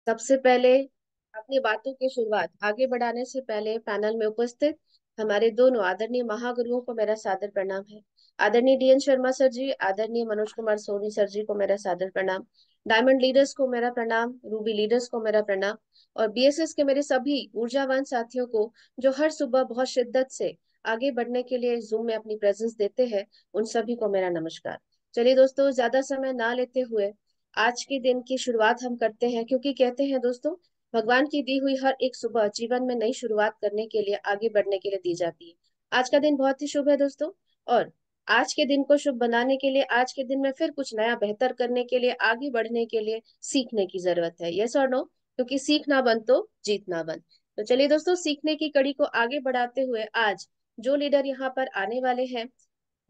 सबसे पहले अपनी बातों की शुरुआत आगे बढ़ाने से पहले पैनल में उपस्थित हमारे दोनों आदरणीय महागुरुओं को मेरा सादर प्रणाम है। आदरणीय डीएन शर्मा सर जी, आदरणीय मनोज कुमार सोनी सर जी को मेरा सादर प्रणाम। डायमंड लीडर्स को मेरा प्रणाम, रूबी लीडर्स को मेरा प्रणाम, और बीएसएस के मेरे सभी ऊर्जावान साथियों को जो हर सुबह बहुत शिद्दत से आगे बढ़ने के लिए जूम में अपनी प्रेजेंस देते हैं, उन सभी को मेरा नमस्कार। चलिए दोस्तों, ज्यादा समय ना लेते हुए आज के दिन की शुरुआत हम करते हैं, क्योंकि कहते हैं दोस्तों, भगवान की दी हुई हर एक सुबह जीवन में नई शुरुआत करने के लिए, आगे बढ़ने के लिए दी जाती है। आज का दिन बहुत ही शुभ है दोस्तों, और आज के दिन को शुभ बनाने के लिए, आज के दिन में फिर कुछ नया बेहतर करने के लिए, आगे बढ़ने के लिए सीखने की जरूरत है। यस और नो? क्योंकि सीख ना बन तो जीत ना बन। तो चलिए दोस्तों, सीखने की कड़ी को आगे बढ़ाते हुए आज जो लीडर यहाँ पर आने वाले हैं,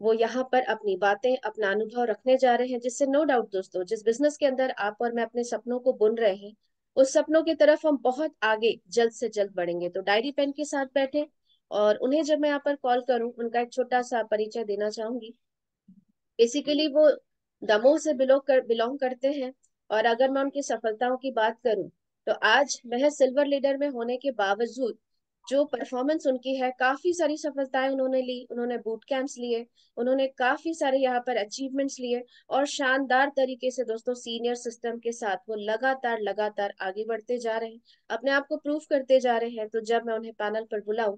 वो यहाँ पर अपनी बातें, अपना अनुभव रखने जा रहे हैं, जिससे नो डाउट दोस्तों, जिस बिजनेस के अंदर आप और मैं अपने सपनों को बुन रहे हैं, उस सपनों की तरफ हम बहुत आगे जल्द से जल्द बढ़ेंगे। तो डायरी पेन के साथ बैठे, और उन्हें जब मैं यहाँ पर कॉल करूं, उनका एक छोटा सा परिचय देना चाहूंगी। बेसिकली वो दमोह से बिलोंग करते हैं, और अगर मैं उनकी सफलताओं की बात करूं, तो आज वह सिल्वर लीडर में होने के बावजूद जो परफॉर्मेंस उनकी है, काफी सारी सफलताएं उन्होंने ली, उन्होंने बूट कैंप्स लिए, उन्होंने काफी सारे यहाँ पर अचीवमेंट्स लिए, और शानदार तरीके से दोस्तों सीनियर सिस्टम के साथ वो लगातार लगातार आगे बढ़ते जा रहे हैं, अपने आप को प्रूव करते जा रहे हैं। तो जब मैं उन्हें पैनल पर बुलाऊं,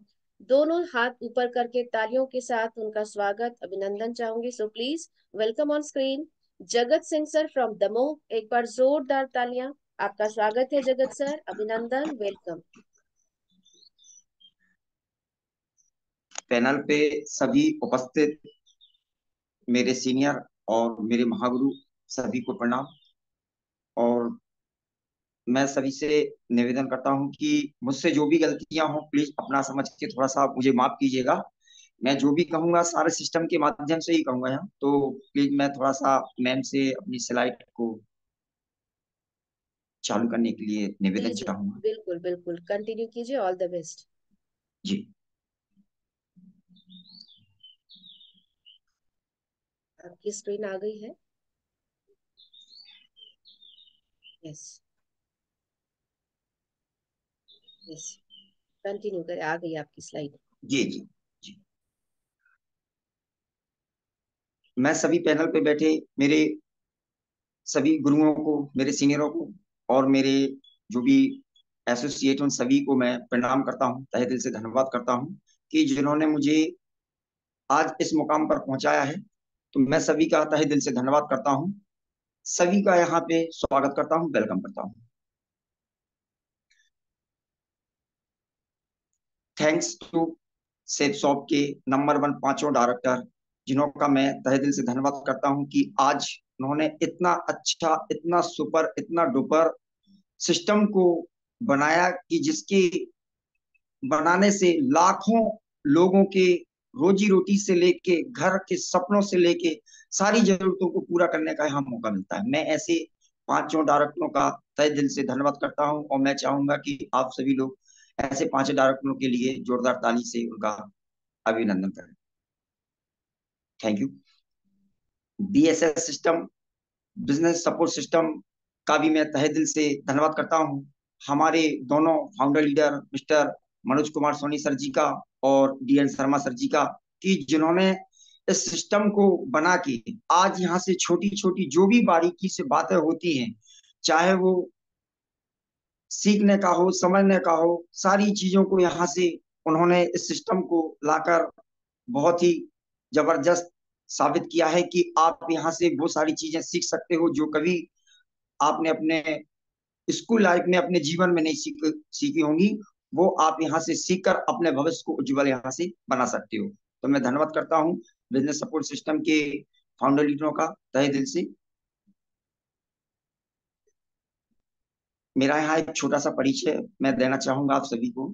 दोनों हाथ ऊपर करके तालियों के साथ उनका स्वागत, अभिनंदन चाहूंगी। So please welcome on screen Jagat Singh sir from Damoh. एक बार जोरदार तालियां। आपका स्वागत है जगत सर, अभिनंदन, वेलकम। पैनल पे सभी उपस्थित मेरे सीनियर और मेरे महागुरु सभी को प्रणाम। और मैं सभी से निवेदन करता हूं कि मुझसे जो भी गलतियां हो प्लीज अपना समझ के थोड़ा सा मुझे माफ कीजिएगा। मैं जो भी कहूंगा सारे सिस्टम के माध्यम से ही कहूंगा यहाँ, तो प्लीज मैं थोड़ा सा मैम से अपनी स्लाइड को चालू करने के लिए जी निवेदन जी, चाहूंगा। बिल्कुल बिल्कुल, कंटिन्यू कीजिए, ऑल द बेस्ट। जी। आपकी स्क्रीन आ गई है? यस, यस, कंटिन्यू करें, आ गई आपकी स्लाइड। जी जी जी। मैं सभी पैनल पे बैठे मेरे सभी गुरुओं को, मेरे सीनियरों को और मेरे जो भी एसोसिएट उन सभी को मैं प्रणाम करता हूँ, तहे दिल से धन्यवाद करता हूँ कि जिन्होंने मुझे आज इस मुकाम पर पहुंचाया है। तो मैं सभी का तहे दिल से धन्यवाद करता हूँ, सभी का यहाँ पे स्वागत करता हूँ, वेलकम करता हूँ। थैंक्स टू सेफ शॉप के नंबर 1 पांचों डायरेक्टर, जिन्हों मैं तहे दिल से धन्यवाद करता हूँ कि आज उन्होंने इतना अच्छा, इतना सुपर, इतना डुपर सिस्टम को बनाया कि जिसके बनाने से लाखों लोगों के रोजी रोटी से लेके घर के सपनों से लेके सारी जरूरतों को पूरा करने का यहाँ मौका मिलता है। मैं ऐसे पांचों डायरेक्टरों का तहे दिल से धन्यवाद करता हूँ, और मैं चाहूंगा कि आप सभी लोग ऐसे पांचों डायरेक्टरों के लिए जोरदार ताली से उनका अभिनंदन करें। Thank you. BSS system, business support system का भी मैं तहे दिल से धन्यवाद करता हूँ। हमारे दोनों founder leader mister Manoj Kumar Soni sir ji का और डीएन शर्मा सर जी का, कि जिन्होंने इस सिस्टम को बना के आज यहाँ से छोटी छोटी जो भी बारीकी से बातें होती हैं, चाहे वो सीखने का हो, समझने का हो, सारी चीजों को यहाँ से उन्होंने इस सिस्टम को लाकर बहुत ही जबरदस्त साबित किया है कि आप यहाँ से वो सारी चीजें सीख सकते हो जो कभी आपने अपने स्कूल लाइफ में, अपने जीवन में नहीं सीखी होंगी। वो आप यहाँ से सीखकर अपने भविष्य को उज्जवल यहाँ से बना सकते हो। तो मैं धन्यवाद करता हूँ बिजनेस सपोर्ट सिस्टम के फाउंडर लीडरों का तहे दिल से। मेरा यहाँ एक छोटा सा परिचय मैं देना चाहूंगा आप सभी को।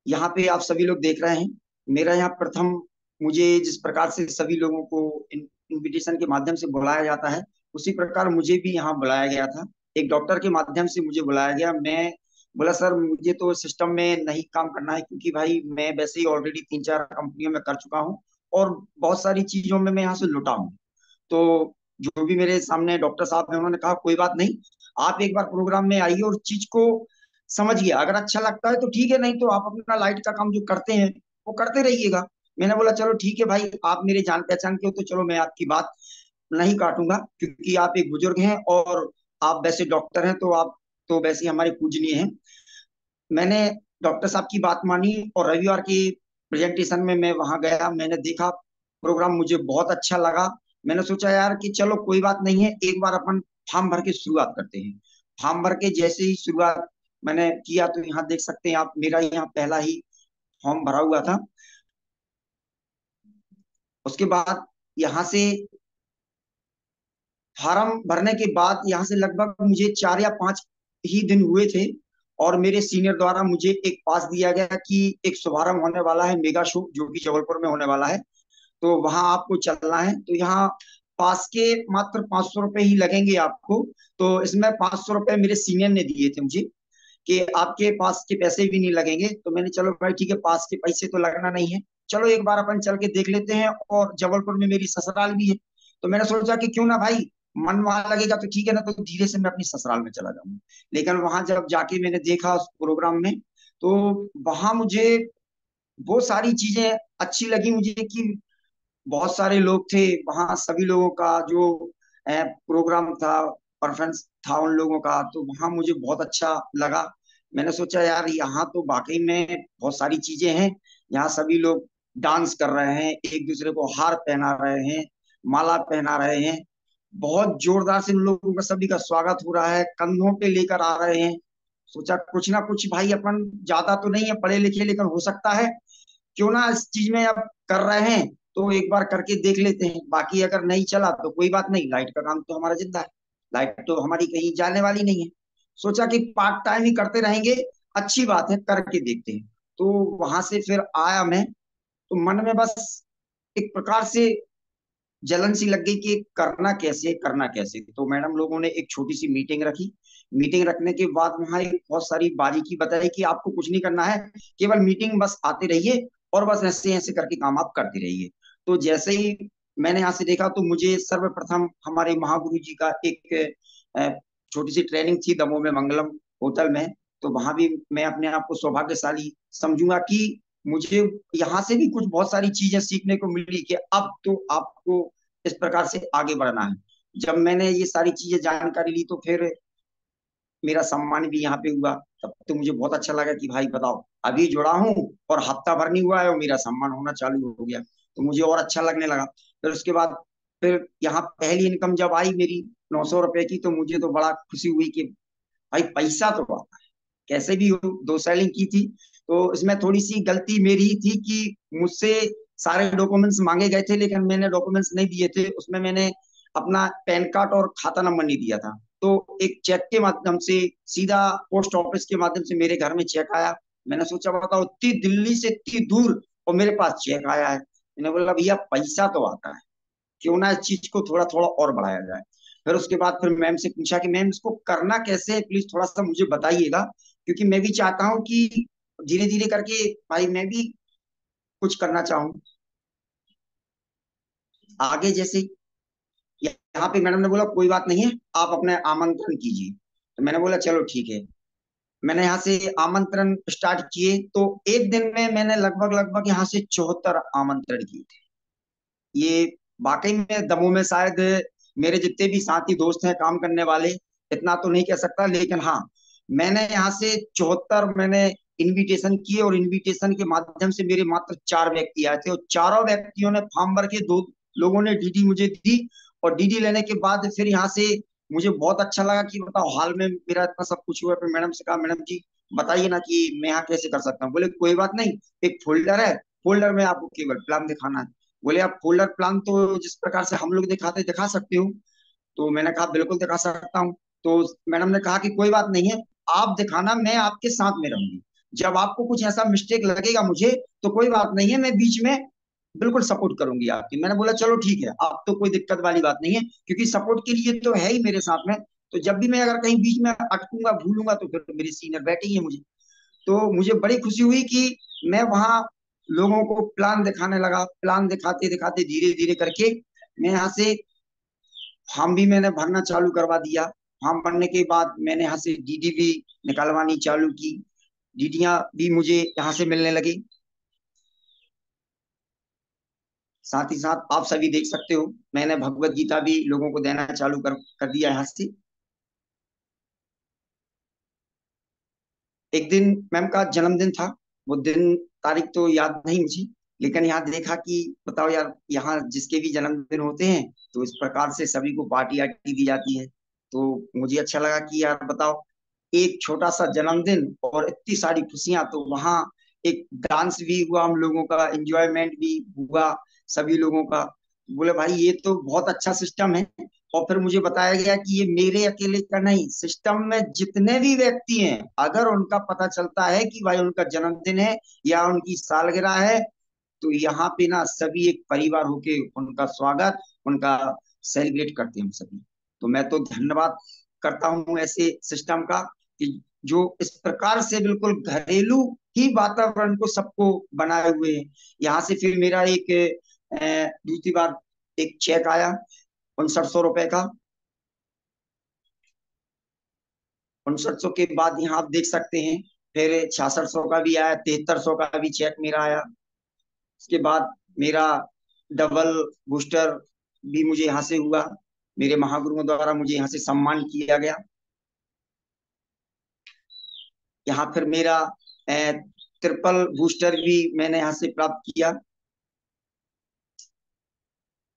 यहाँ पे आप सभी लोग देख रहे हैं, मेरा यहाँ प्रथम, मुझे जिस प्रकार से सभी लोगों को इनविटेशन के माध्यम से बुलाया जाता है, उसी प्रकार मुझे भी यहाँ बुलाया गया था। एक डॉक्टर के माध्यम से मुझे बुलाया गया। मैं बोला सर मुझे तो सिस्टम में नहीं काम करना है, क्योंकि भाई मैं वैसे ही ऑलरेडी 3-4 कंपनियों में कर चुका हूँ और बहुत सारी चीजों में मैं यहाँ से लुटा हूँ। तो जो भी मेरे सामने डॉक्टर साहब हैं, उन्होंने कहा कोई बात नहीं, आप एक बार प्रोग्राम में आइए और चीज को समझिए। अगर अच्छा लगता है तो ठीक है, नहीं तो आप अपना लाइट का काम जो करते हैं वो करते रहिएगा। मैंने बोला चलो ठीक है भाई, आप मेरे जान पहचान के हो तो चलो मैं आपकी बात नहीं काटूंगा, क्योंकि आप एक बुजुर्ग हैं और आप वैसे डॉक्टर हैं, तो आप तो वैसे ही हमारे पूजनीय हैं। मैंने डॉक्टर साहब की बात मानी और रविवार की प्रेजेंटेशन में मैं वहां गया, मैंने देखा प्रोग्राम, मुझे बहुत अच्छा लगा। मैंने सोचा यार कि चलो कोई बात नहीं है, एक बार अपन फॉर्म भर के शुरुआत करते हैं। फॉर्म भर के जैसे ही शुरुआत मैंने किया, तो यहाँ देख सकते हैं आप, मेरा यहाँ पहला ही फॉर्म भरा हुआ था। उसके बाद यहाँ से फार्म भरने के बाद यहाँ से लगभग मुझे 4 या 5 ही दिन हुए थे, और मेरे सीनियर द्वारा मुझे एक पास दिया गया कि एक शुभारंभ होने वाला है, मेगा शो, जो कि जबलपुर में होने वाला है, तो वहां आपको चलना है। तो यहाँ पास के मात्र 500 रुपये ही लगेंगे आपको। तो इसमें 500 रुपये मेरे सीनियर ने दिए थे मुझे, कि आपके पास के पैसे भी नहीं लगेंगे। तो मैंने चलो भाई ठीक है, पास के पैसे तो लगना नहीं है, चलो एक बार अपन चल के देख लेते हैं, और जबलपुर में मेरी ससुराल भी है। तो मैंने सोचा कि क्यों ना भाई, मन वहां लगेगा तो ठीक है ना, तो धीरे से मैं अपनी ससुराल में चला जाऊंगा। लेकिन वहां जब जाके मैंने देखा उस प्रोग्राम में, तो वहां मुझे वो सारी चीजें अच्छी लगी मुझे, कि बहुत सारे लोग थे वहां, सभी लोगों का जो प्रोग्राम था, परफॉर्मेंस था उन लोगों का, तो वहां मुझे बहुत अच्छा लगा। मैंने सोचा यार यहाँ तो वाकई में बहुत सारी चीजें हैं। यहाँ सभी लोग डांस कर रहे हैं, एक दूसरे को हार पहना रहे हैं, माला पहना रहे हैं, बहुत जोरदार से उन लोगों का सभी का स्वागत हो रहा है, कंधों पे लेकर आ रहे हैं। सोचा कुछ ना कुछ भाई, अपन ज्यादा तो नहीं है पढ़े लिखे, लेकिन हो सकता है क्यों ना इस चीज में अब कर रहे हैं तो एक बार करके देख लेते हैं। बाकी अगर नहीं चला तो कोई बात नहीं, लाइट का काम तो हमारा जिंदा है, लाइट तो हमारी कहीं जाने वाली नहीं है। सोचा कि पार्ट टाइम ही करते रहेंगे, अच्छी बात है, करके देखते हैं। तो वहां से फिर आया मैं, तो मन में बस एक प्रकार से जलन सी लग गई कि करना कैसे, करना कैसे। तो मैडम लोगों ने एक छोटी सी मीटिंग रखी। मीटिंग रखने के बाद वहां एक बहुत सारी बारीकी बताई कि आपको कुछ नहीं करना है, केवल मीटिंग बस आते रहिए, और बस ऐसे ऐसे करके काम आप करते रहिए। तो जैसे ही मैंने यहाँ से देखा, तो मुझे सर्वप्रथम हमारे महागुरु जी का एक अ, छोटी सी ट्रेनिंग थी दमोह में, मंगलम होटल में। तो वहां भी मैं अपने आप को सौभाग्यशाली समझूंगा कि मुझे यहाँ से भी कुछ बहुत सारी चीजें सीखने को मिली, कि अब तो आपको इस प्रकार से आगे बढ़ना है। जब मैंने ये सारी चीजें जानकारी ली, तो फिर मेरा सम्मान भी यहाँ पे हुआ। तब तो मुझे बहुत अच्छा लगा कि भाई बताओ, अभी जुड़ा हूँ और हफ्ता भर नहीं हुआ है और मेरा सम्मान होना चालू हो गया, तो मुझे और अच्छा लगने लगा। फिर उसके बाद फिर यहाँ पहली इनकम जब आई मेरी 900 रुपए की, तो मुझे तो बड़ा खुशी हुई कि भाई पैसा तो आता है, कैसे भी हो। 2 सेलिंग की थी, तो इसमें थोड़ी सी गलती मेरी ही थी कि मुझसे सारे डॉक्यूमेंट्स मांगे गए थे, लेकिन मैंने डॉक्यूमेंट्स नहीं दिए थे। उसमें मैंने अपना पैन कार्ड और खाता नंबर नहीं दिया था। तो एक चेक के माध्यम से, सीधा पोस्ट ऑफिस के माध्यम से मेरे घर में चेक आया। मैंने सोचा बताओ, इतनी दिल्ली से इतनी दूर और मेरे पास चेक आया है। मैंने बोला भैया पैसा तो आता है, क्यों ना इस चीज को थोड़ा थोड़ा और बढ़ाया जाए। फिर उसके बाद फिर मैम से पूछा कि मैम इसको करना कैसे है, प्लीज थोड़ा सा मुझे बताइएगा, क्योंकि मैं भी चाहता हूँ कि धीरे धीरे करके भाई मैं भी कुछ करना चाहूँ आगे। जैसे यहाँ पे मैडम ने बोला कोई बात नहीं है, आप अपने आमंत्रण कीजिए। तो मैंने बोला चलो ठीक है। मैंने यहाँ से आमंत्रण स्टार्ट किए, तो एक दिन में मैंने लगभग लगभग यहाँ से 74 आमंत्रण किए थे। ये वाकई में दमोह में शायद मेरे जितने भी साथी दोस्त हैं काम करने वाले, इतना तो नहीं कह सकता, लेकिन हाँ, मैंने यहाँ से 74 मैंने इनविटेशन किए, और इनविटेशन के माध्यम से मेरे मात्र 4 व्यक्ति आए थे, और चारों व्यक्तियों ने फॉर्म भर के, 2 लोगों ने डीडी मुझे दी। और डीडी लेने के बाद फिर यहाँ से मुझे बहुत अच्छा लगा कि बताओ हाल में मेरा इतना सब कुछ हुआ। फिर मैडम से कहा मैडम जी बताइए ना कि मैं यहाँ कैसे कर सकता हूँ। बोले कोई बात नहीं, एक फोल्डर है, फोल्डर में आपको केवल प्लान दिखाना है। बोले आप फोल्डर प्लान तो जिस प्रकार से हम लोग दिखाते दिखा सकते हो। तो मैंने कहा बिल्कुल दिखा सकता हूँ। तो मैडम ने कहा कि कोई बात नहीं है, आप दिखाना, मैं आपके साथ में रहूंगी, जब आपको कुछ ऐसा मिस्टेक लगेगा मुझे, तो कोई बात नहीं है, मैं बीच में बिल्कुल सपोर्ट करूंगी आपकी। मैंने बोला चलो ठीक है, अब तो कोई दिक्कत वाली बात नहीं है, क्योंकि सपोर्ट के लिए तो है ही मेरे साथ में। तो जब भी मैं अगर कहीं बीच में अटकूंगा भूलूंगा, तो फिर मेरे सीनियर बैठेंगे मुझे। तो मुझे बड़ी खुशी हुई कि मैं वहां लोगों को प्लान दिखाने लगा। प्लान दिखाते दिखाते धीरे धीरे करके मैं यहाँ से फॉर्म भी मैंने भरना चालू करवा दिया। वहां पढ़ने के बाद मैंने यहाँ से डीडी भी निकलवानी चालू की। डीडियां भी मुझे यहाँ से मिलने लगी। साथ ही साथ आप सभी देख सकते हो, मैंने भगवत गीता भी लोगों को देना चालू कर दिया यहाँ से। एक दिन मैम का जन्मदिन था। वो दिन तारीख तो याद नहीं मुझे, लेकिन यहाँ देखा कि बताओ यार, यहाँ जिसके भी जन्मदिन होते हैं तो इस प्रकार से सभी को पार्टी आर्टी दी जाती है। तो मुझे अच्छा लगा कि यार बताओ, एक छोटा सा जन्मदिन और इतनी सारी खुशियां। तो वहाँ एक डांस भी हुआ, हम लोगों का एंजॉयमेंट भी हुआ सभी लोगों का। बोले भाई ये तो बहुत अच्छा सिस्टम है। और फिर मुझे बताया गया कि ये मेरे अकेले का नहीं, सिस्टम में जितने भी व्यक्ति हैं, अगर उनका पता चलता है कि भाई उनका जन्मदिन है या उनकी सालगिरह है, तो यहाँ पे ना सभी एक परिवार होके उनका स्वागत, उनका सेलिब्रेट करते हैं हम सभी। तो मैं तो धन्यवाद करता हूँ ऐसे सिस्टम का, कि जो इस प्रकार से बिल्कुल घरेलू ही वातावरण को सबको बनाए हुए हैं। यहाँ से फिर मेरा एक दूसरी बार एक चेक आया 6900 रुपए का। 6900 के बाद यहाँ आप देख सकते हैं, फिर 6600 का भी आया, 7300 का भी चेक मेरा आया। उसके बाद मेरा डबल बूस्टर भी मुझे यहाँ से हुआ। मेरे महागुरुओं द्वारा मुझे यहाँ से सम्मान किया गया। यहाँ फिर मेरा ट्रिपल बूस्टर भी मैंने यहाँ से प्राप्त किया,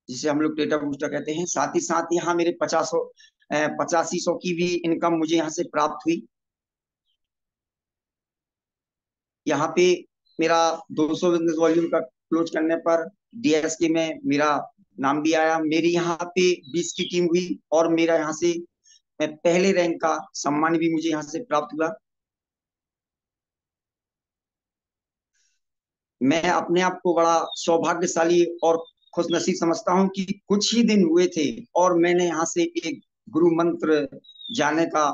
जिसे हम लोग टेटा बूस्टर कहते हैं। साथ ही साथ यहाँ मेरे 8500 की भी इनकम मुझे यहाँ से प्राप्त हुई। यहाँ पे मेरा 200 बिजनेस वॉल्यूम का क्लोज करने पर डीएसके में मेरा नाम भी आया। मेरी यहाँ पे 20 की टीम हुई और मेरा यहाँ से पहले रैंक का सम्मान भी मुझे यहाँ से प्राप्त हुआ। मैं अपने आप को बड़ा सौभाग्यशाली और खुशनसीब समझता हूँ कि कुछ ही दिन हुए थे और मैंने यहाँ से एक गुरु मंत्र जाने का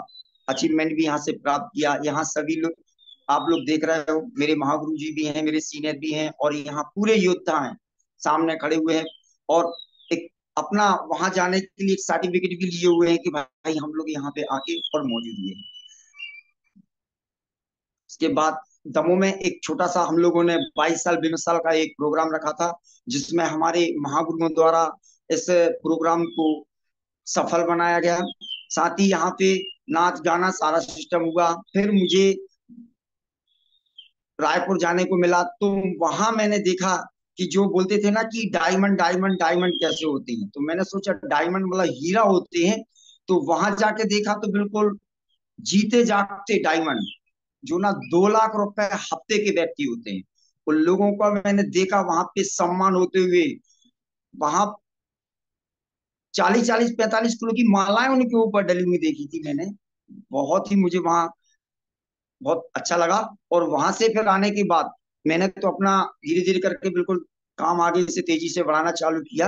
अचीवमेंट भी यहाँ से प्राप्त किया। यहाँ सभी लोग, आप लोग देख रहे हो, मेरे महागुरु जी भी हैं, मेरे सीनियर भी हैं, और यहाँ पूरे योद्धा हैं सामने खड़े हुए हैं। और एक अपना वहां जाने के लिए एक सर्टिफिकेट भी लिए हुए हैं कि भाई हम लोग यहाँ पे आके और मौजूद हुए हैं। उसके बाद दमोह में एक छोटा सा हम लोगों ने 22 साल 20 साल का एक प्रोग्राम रखा था, जिसमें हमारे महागुरुओं द्वारा इस प्रोग्राम को सफल बनाया गया। साथ ही यहाँ पे नाच गाना सारा सिस्टम हुआ। फिर मुझे रायपुर जाने को मिला, तो वहां मैंने देखा कि जो बोलते थे ना कि डायमंड डायमंड डायमंड कैसे होते हैं, तो मैंने सोचा डायमंड मतलब हीरा होते हैं। तो वहां जाके देखा तो बिल्कुल जीते जागते डायमंड, जो ना 2 लाख रुपए हफ्ते के व्यक्ति होते हैं, उन लोगों का मैंने देखा वहां पे सम्मान होते हुए। वहां 40-40 45 किलो की मालाएं उनके ऊपर डली हुई देखी थी मैंने। बहुत ही मुझे वहां बहुत अच्छा लगा। और वहां से फिर आने के बाद मैंने तो अपना धीरे धीरे करके बिल्कुल काम आगे से तेजी से बढ़ाना चालू किया।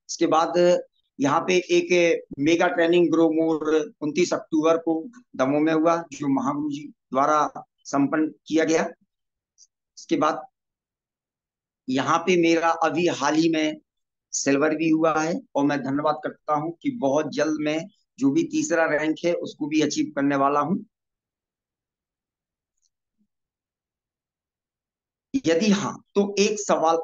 इसके बाद यहाँ पे एक मेगा ट्रेनिंग ग्रो मोर 29 अक्टूबर को दमोह में हुआ, जो महागुरु जी द्वारा संपन्न किया गया। इसके बाद यहाँ पे मेरा अभी हाल ही में सिल्वर भी हुआ है, और मैं धन्यवाद करता हूँ कि बहुत जल्द मैं जो भी तीसरा रैंक है उसको भी अचीव करने वाला हूँ। यदि हाँ, तो एक सवाल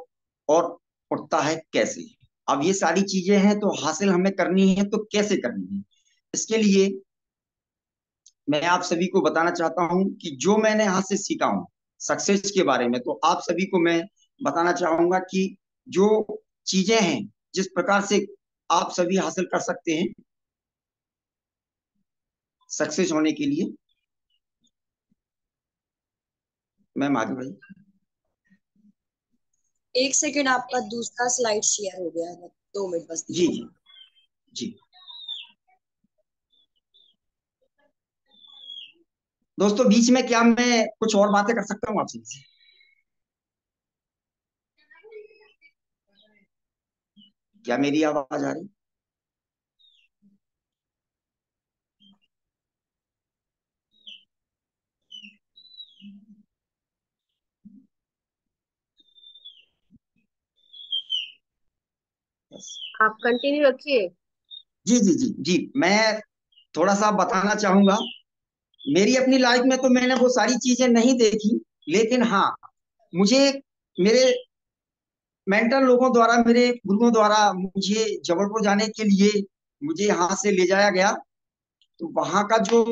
और उठता है, कैसे? अब ये सारी चीजें हैं तो हासिल हमें करनी है, तो कैसे करनी है? इसके लिए मैं आप सभी को बताना चाहता हूं कि जो मैंने यहाँ से सीखा हूं सक्सेस के बारे में, तो आप सभी को मैं बताना चाहूंगा कि जो चीजें हैं जिस प्रकार से आप सभी हासिल कर सकते हैं सक्सेस होने के लिए। मैम आगे बढ़ी। 1 सेकेंड, आपका दूसरा स्लाइड शेयर हो गया है, 2 मिनट बस जी दीजिए। जी जी। दोस्तों, बीच में क्या मैं कुछ और बातें कर सकता हूँ आपसे? क्या मेरी आवाज आ रही? आप कंटिन्यू रखिए। जी जी जी जी, मैं थोड़ा सा बताना चाहूंगा। मेरी अपनी लाइफ में तो मैंने वो सारी चीजें नहीं देखी, लेकिन हाँ, मुझे मेरे मेंटर लोगों द्वारा, मेरे गुरुओं द्वारा मुझे जबलपुर जाने के लिए मुझे यहाँ से ले जाया गया। तो वहां का जो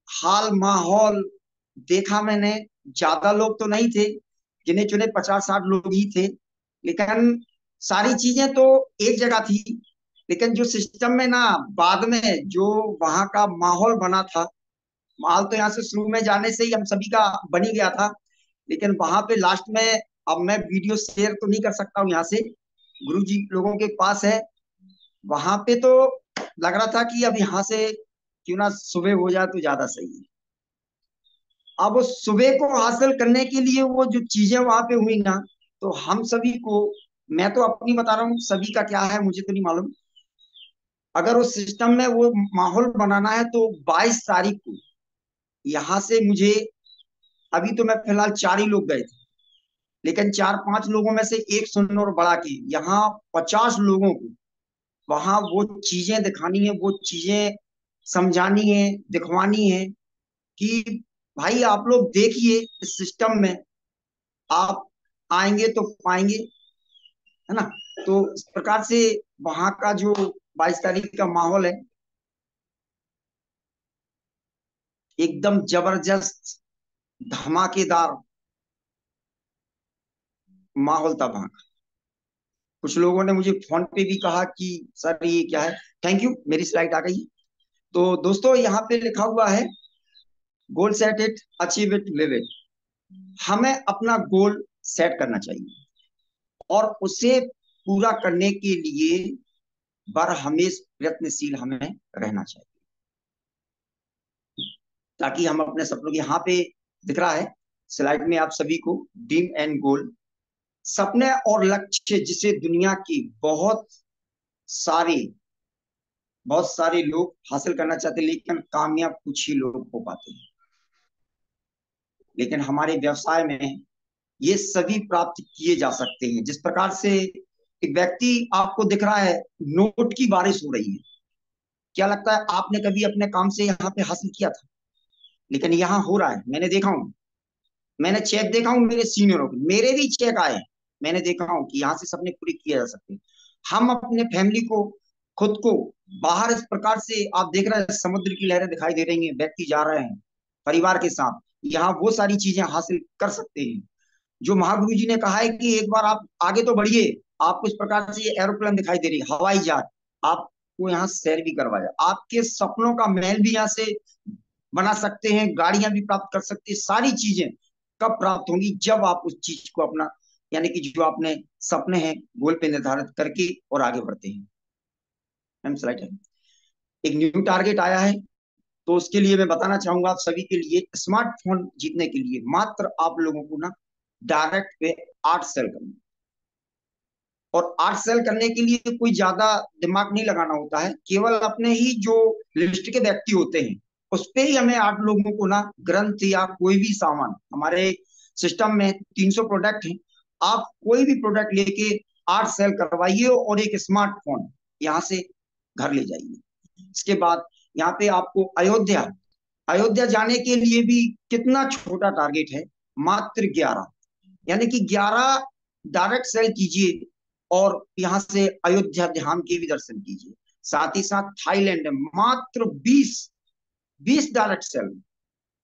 हाल माहौल देखा मैंने, ज्यादा लोग तो नहीं थे, गिने चुने 50-60 लोग ही थे, लेकिन सारी चीजें तो एक जगह थी। लेकिन जो सिस्टम में ना, बाद में जो वहां का माहौल बना था, माहौल तो यहाँ से शुरू में जाने से ही हम सभी का बन ही गया था, लेकिन वहां पे लास्ट में, अब मैं वीडियो शेयर तो नहीं कर सकता हूँ यहाँ से, गुरु जी लोगों के पास है। वहां पे तो लग रहा था कि अब यहाँ से क्यों ना सुबह हो जाए तो ज्यादा सही है। अब उस सुबह को हासिल करने के लिए वो जो चीजें वहां पे हुई ना, तो हम सभी को, मैं तो अपनी बता रहा हूँ, सभी का क्या है मुझे तो नहीं मालूम। अगर उस सिस्टम में वो माहौल बनाना है तो 22 तारीख को यहाँ से मुझे, अभी तो मैं फिलहाल 4 ही लोग गए थे, लेकिन 4-5 लोगों में से एक सुन और बढ़ा के यहाँ 50 लोगों को वहां वो चीजें दिखानी है, वो चीजें समझानी है, दिखवानी है कि भाई आप लोग देखिए, इस सिस्टम में आप आएंगे तो पाएंगे, है ना। तो इस प्रकार से वहां का जो 22 तारीख का माहौल है, एकदम जबरदस्त, धमाकेदार माहौल था वहां का। कुछ लोगों ने मुझे फोन पे भी कहा कि सर ये क्या है। थैंक यू, मेरी स्लाइड आ गई। तो दोस्तों, यहाँ पे लिखा हुआ है, goal set it, achieve it, live it. हमें अपना गोल सेट करना चाहिए और उसे पूरा करने के लिए बर हमेश प्रयत्नशील हमें रहना चाहिए, ताकि हम अपने सपनों के, यहाँ पे दिख रहा है स्लाइड में आप सभी को, ड्रीम एंड गोल, सपने और लक्ष्य जिसे दुनिया की सारे बहुत सारे लोग हासिल करना चाहते हैं, लेकिन कामयाब कुछ ही लोग हो पाते हैं। लेकिन हमारे व्यवसाय में ये सभी प्राप्त किए जा सकते हैं। जिस प्रकार से एक व्यक्ति आपको दिख रहा है, नोट की बारिश हो रही है, क्या लगता है आपने कभी अपने काम से यहाँ पे हासिल किया था? लेकिन यहाँ हो रहा है, मैंने देखा हूँ, मैंने चेक देखा हूँ मेरे सीनियरों के, मेरे भी चेक आए हैं। मैंने देखा हूँ कि यहाँ से सपने पूरे किए जा सकते हैं। हम अपने फैमिली को, खुद को, बाहर इस प्रकार से आप देख रहे हैं, समुद्र की लहरें दिखाई दे रही हैं, व्यक्ति जा रहे हैं परिवार के साथ, यहाँ वो सारी चीजें हासिल कर सकते हैं। जो महागुरु जी ने कहा है कि एक बार आप आगे तो बढ़िए, आपको इस प्रकार से ये एरोप्लेन दिखाई दे रही है, हवाई जहाज, आपको यहाँ सैर भी करवाया, आपके सपनों का महल भी यहाँ से बना सकते हैं, गाड़ियां भी प्राप्त कर सकते हैं। सारी चीजें कब प्राप्त होंगी? जब आप उस चीज को अपना, यानी कि जो आपने सपने हैं, गोल पे निर्धारित करके और आगे बढ़ते हैं। मैम स्लाइड है, एक न्यू टारगेट आया है, तो उसके लिए मैं बताना चाहूंगा आप सभी के लिए, स्मार्टफोन जीतने के लिए मात्र आप लोगों को ना डायरेक्ट पे 8 सेल करना, और 8 सेल करने के लिए कोई ज्यादा दिमाग नहीं लगाना होता है, केवल अपने ही जो लिस्ट के व्यक्ति होते हैं उस पे ही हमें 8 लोगों को ना ग्रंथ या कोई भी सामान, हमारे सिस्टम में 300 प्रोडक्ट हैं, आप कोई भी प्रोडक्ट लेके 8 सेल करवाइए और एक स्मार्टफोन यहाँ से घर ले जाइए। इसके बाद यहाँ पे आपको अयोध्या, अयोध्या जाने के लिए भी कितना छोटा टारगेट है, मात्र 11, यानी कि 11 डायरेक्ट सेल कीजिए और यहाँ से अयोध्या धाम के भी दर्शन कीजिए। साथ ही साथ थाईलैंड में मात्र 20 डायरेक्ट सेल।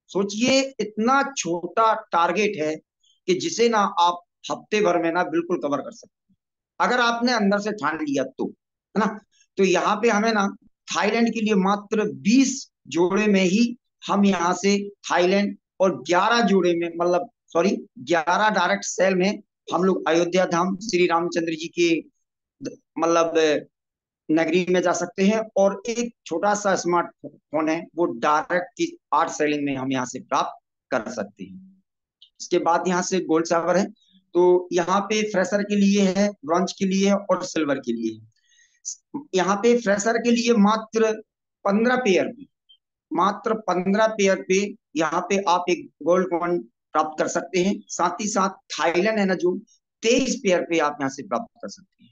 सोचिए, इतना छोटा टारगेट है कि जिसे ना आप हफ्ते भर में ना बिल्कुल कवर कर सकते हैं, अगर आपने अंदर से ठान लिया तो, है ना। तो यहाँ पे हमें ना थाईलैंड के लिए मात्र 20 जोड़े में ही हम यहाँ से थाईलैंड, और 11 जोड़े में, मतलब सॉरी, 11 डायरेक्ट सेल में हम लोग अयोध्या धाम श्री रामचंद्र जी के मतलब नगरी में जा सकते हैं। और एक छोटा सा स्मार्टफोन है, वो डायरेक्ट की 8 सेलिंग में हम यहाँ से प्राप्त कर सकते हैं। इसके बाद यहाँ से गोल्ड सावर है, तो यहाँ पे फ्रेशर के लिए है, ब्रॉन्ज के लिए है और सिल्वर के लिए है। यहाँ पे फ्रेशर के लिए मात्र 15 पेयर पे, मात्र 15 पेयर पे यहाँ पे आप एक गोल्ड कॉइन प्राप्त कर सकते हैं। साथ ही साथ थाईलैंड है ना, जो 23 पेयर पे आप यहाँ से प्राप्त कर सकते हैं।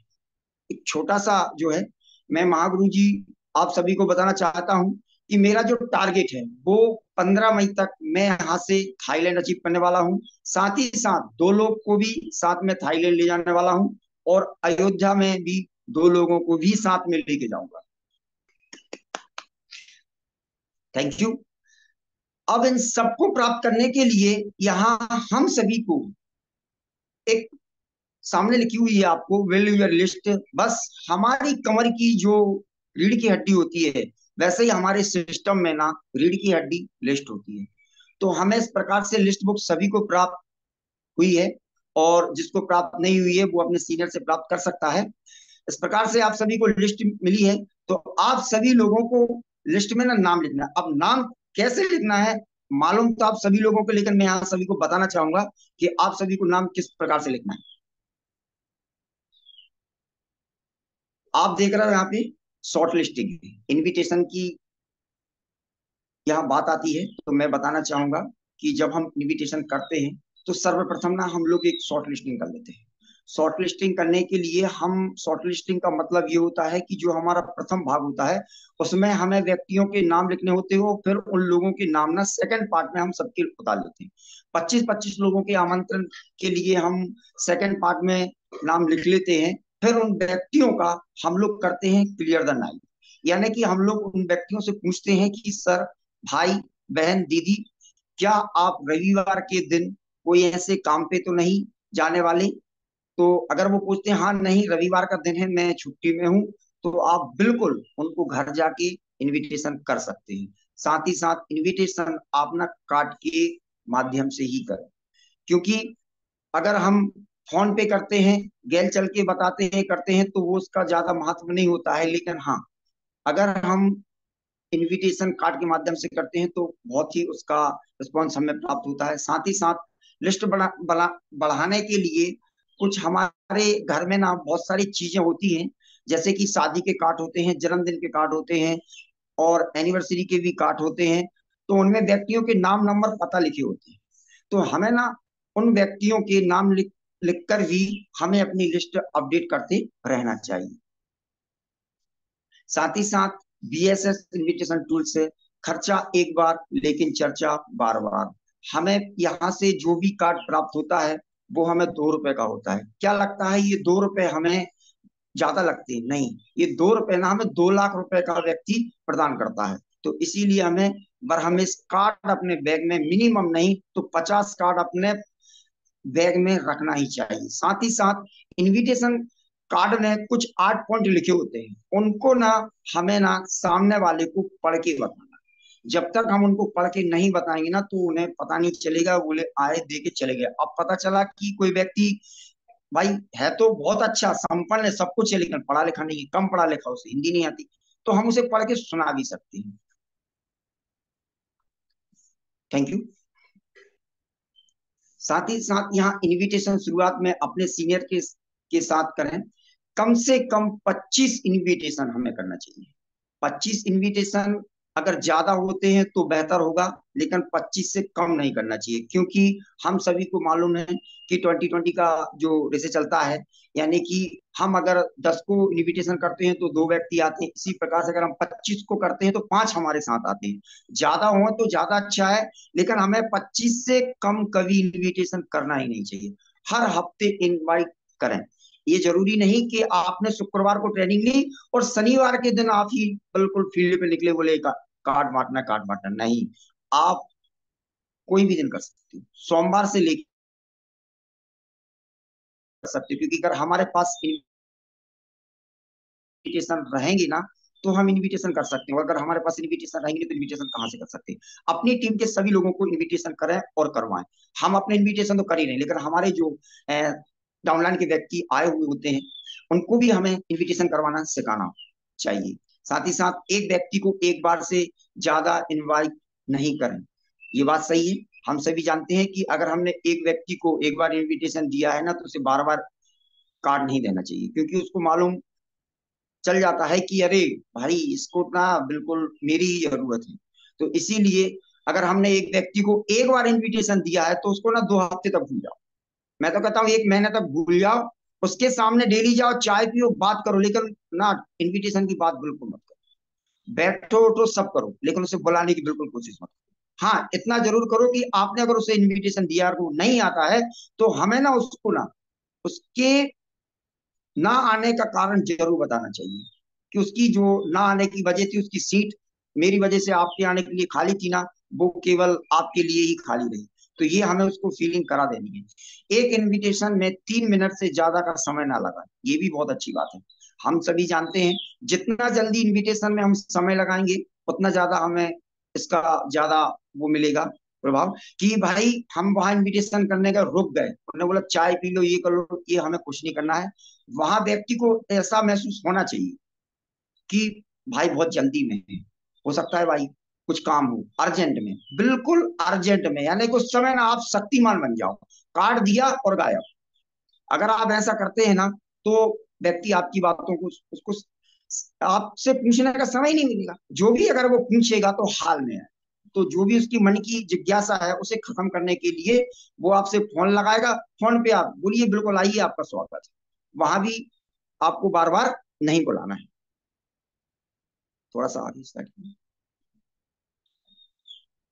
एक छोटा सा जो है, मैं महागुरु जी आप सभी को बताना चाहता हूं कि मेरा जो टारगेट है वो 15 मई तक मैं यहाँ से थाईलैंड अचीव करने वाला हूँ। साथ ही साथ 2 लोग को भी साथ में थाईलैंड ले जाने वाला हूँ, और अयोध्या में भी 2 लोगों को भी साथ में लेके जाऊंगा। Thank you. अब इन सबको प्राप्त करने के लिए यहाँ हम सभी को एक सामने लिखी हुई है, आपको विल यूर लिस्ट। बस हमारी कमर की जो रीढ़ की हड्डी होती है, वैसे ही हमारे सिस्टम में ना रीढ़ की हड्डी लिस्ट होती है। तो हमें इस प्रकार से लिस्ट बुक सभी को प्राप्त हुई है, और जिसको प्राप्त नहीं हुई है वो अपने सीनियर से प्राप्त कर सकता है। इस प्रकार से आप सभी को लिस्ट मिली है, तो आप सभी लोगों को लिस्ट में ना नाम लिखना है। अब नाम कैसे लिखना है मालूम तो आप सभी लोगों को, लेकिन मैं यहाँ सभी को बताना चाहूंगा कि आप सभी को नाम किस प्रकार से लिखना है। आप देख रहे हो यहाँ पे शॉर्ट लिस्टिंग इनविटेशन की यहाँ बात आती है, तो मैं बताना चाहूंगा कि जब हम इनविटेशन करते हैं तो सर्वप्रथम ना हम लोग एक शॉर्ट लिस्टिंग कर लेते हैं। शॉर्ट लिस्टिंग करने के लिए हम शॉर्ट लिस्टिंग का मतलब ये होता है कि जो हमारा प्रथम भाग होता है उसमें हमें व्यक्तियों के नाम लिखने होते हो, फिर उन लोगों के नाम ना सेकंड पार्ट में हम सबके उतार लेते हैं। 25-25 लोगों के आमंत्रण के लिए हम सेकंड पार्ट में नाम लिख लेते हैं। फिर उन व्यक्तियों का हम लोग करते हैं क्लियर द नाइट, यानी कि हम लोग उन व्यक्तियों से पूछते हैं कि सर, भाई, बहन, दीदी, क्या आप रविवार के दिन कोई ऐसे काम पे तो नहीं जाने वाले? तो अगर वो पूछते हैं हाँ नहीं रविवार का दिन है, मैं छुट्टी में हूँ, तो आप बिल्कुल उनको घर जाके इनविटेशन कर सकते हैं। साथ ही साथ इनविटेशन आप ना कार्ड के माध्यम से ही करें, क्योंकि अगर हम फोन पे करते हैं, गैल चल के बताते हैं, करते हैं, तो वो उसका ज्यादा महत्व नहीं होता है। लेकिन हाँ, अगर हम इनविटेशन कार्ड के माध्यम से करते हैं तो बहुत ही उसका रिस्पॉन्स हमें प्राप्त होता है। साथ ही साथ लिस्ट बढ़ाने के लिए कुछ हमारे घर में ना बहुत सारी चीजें होती हैं, जैसे कि शादी के कार्ड होते हैं, जन्मदिन के कार्ड होते हैं, और एनिवर्सरी के भी कार्ड होते हैं। तो उनमें व्यक्तियों के नाम, नंबर, पता लिखे होते हैं। तो हमें ना उन व्यक्तियों के नाम लिख कर भी हमें अपनी लिस्ट अपडेट करते रहना चाहिए। साथ ही साथ बीएसएस इन्विटेशन टूल से खर्चा एक बार लेकिन चर्चा बार बार। हमें यहाँ से जो भी कार्ड प्राप्त होता है वो हमें 2 रुपए का होता है। क्या लगता है ये 2 रुपए हमें ज्यादा लगते हैं? नहीं, ये 2 रुपए ना हमें 2 लाख रुपए का व्यक्ति प्रदान करता है। तो इसीलिए हमें इस कार्ड अपने बैग में मिनिमम नहीं तो 50 कार्ड अपने बैग में रखना ही चाहिए। साथ ही साथ इनविटेशन कार्ड में कुछ 8 पॉइंट लिखे होते हैं, उनको ना हमें ना सामने वाले को पढ़ के बताना। जब तक हम उनको पढ़ के नहीं बताएंगे ना तो उन्हें पता नहीं चलेगा, बोले आए दे के चले गए। अब पता चला कि कोई व्यक्ति भाई है तो बहुत अच्छा, संपन्न है, सब कुछ है, लेकिन पढ़ा लिखा नहीं है, कम पढ़ा लिखा, उसे हिंदी नहीं आती, तो हम उसे पढ़ के सुना भी सकते हैं। Thank you. साथ ही साथ यहाँ इनविटेशन शुरुआत में अपने सीनियर के साथ करें। कम से कम 25 इनविटेशन हमें करना चाहिए। 25 इनविटेशन अगर ज्यादा होते हैं तो बेहतर होगा, लेकिन 25 से कम नहीं करना चाहिए, क्योंकि हम सभी को मालूम है कि 2020 का जो रेसे चलता है, यानी कि हम अगर 10 को इनविटेशन करते हैं तो 2 व्यक्ति आते हैं। इसी प्रकार से अगर हम 25 को करते हैं तो 5 हमारे साथ आते हैं। ज्यादा हो तो ज्यादा अच्छा है, लेकिन हमें 25 से कम कभी इनविटेशन करना ही नहीं चाहिए। हर हफ्ते इनवाइट करें। ये जरूरी नहीं कि आपने शुक्रवार को ट्रेनिंग ली और शनिवार के दिन आप ही बिल्कुल फील्ड पे निकले बोले कार्ड बांटना, कार्ड बांटना। नहीं, आप कोई भी दिन कर सकते हो, सोमवार से लेकर कर सकते हो, क्योंकि अगर हमारे पास इनविटेशन रहेंगे ना तो हम इनविटेशन कर सकते हैं, और अगर हमारे पास इनविटेशन रहेंगे तो इनविटेशन कहाँ से कर सकते हैं? अपनी टीम के सभी लोगों को इनविटेशन करें और करवाएं। हम अपने इनविटेशन तो कर ही नहीं, लेकिन हमारे जो डाउनलाइन के व्यक्ति आए हुए होते हैं उनको भी हमें इनविटेशन करवाना सिखाना चाहिए। साथ ही साथ एक व्यक्ति को एक बार से ज्यादा इनवाइट नहीं करें। ये बात सही है, हम सभी जानते हैं कि अगर हमने एक व्यक्ति को एक बार इनविटेशन दिया है ना तो उसे बार बार कार्ड नहीं देना चाहिए, क्योंकि उसको मालूम चल जाता है कि अरे भाई इसको ना बिल्कुल मेरी ही जरूरत है। तो इसीलिए अगर हमने एक व्यक्ति को एक बार इनविटेशन दिया है तो उसको ना 2 हफ्ते तक भूल जाओ। मैं तो कहता हूँ 1 महीने तक भूल जाओ, उसके सामने डेली जाओ, चाय पियो, बात करो, लेकिन ना इनविटेशन की बात बिल्कुल मत करो। बैठो उठो सब करो, लेकिन उसे बुलाने की बिल्कुल कोशिश मत करो। हाँ, इतना जरूर करो कि आपने अगर उसे इनविटेशन दिया और वो नहीं आता है, तो हमें ना उसको ना उसके ना आने का कारण जरूर बताना चाहिए, कि उसकी जो ना आने की वजह थी, उसकी सीट मेरी वजह से आपके आने के लिए खाली थी ना, वो केवल आपके लिए ही खाली रही। तो ये हमें उसको फीलिंग करा देनी है। एक इनविटेशन में 3 मिनट से ज्यादा का समय ना लगा, ये भी बहुत अच्छी बात है। हम सभी जानते हैं, जितना जल्दी इनविटेशन में हम समय लगाएंगे, उतना ज्यादा हमें इसका ज्यादा वो मिलेगा प्रभाव, कि भाई हम वहां इनविटेशन करने का रुक गए, उन्होंने बोला चाय पी लो, ये कर लो, ये हमें कुछ नहीं करना है। वहां व्यक्ति को ऐसा महसूस होना चाहिए कि भाई बहुत जल्दी में है, हो सकता है भाई कुछ काम हो अर्जेंट में, बिल्कुल अर्जेंट में, यानी कि उस समय ना आप शक्तिमान बन जाओ, काट दिया और गायब। अगर आप ऐसा करते हैं ना, तो व्यक्ति आपकी बातों को उसको आपसे पूछने का समय ही नहीं मिलेगा। जो भी अगर वो पूछेगा तो हाल में है, तो जो भी उसकी मन की जिज्ञासा है उसे खत्म करने के लिए वो आपसे फोन लगाएगा। फोन पे आप बोलिए बिल्कुल आइए, आपका स्वागत है। वहां भी आपको बार बार नहीं बुलाना है। थोड़ा सा आगे स्टार्ट।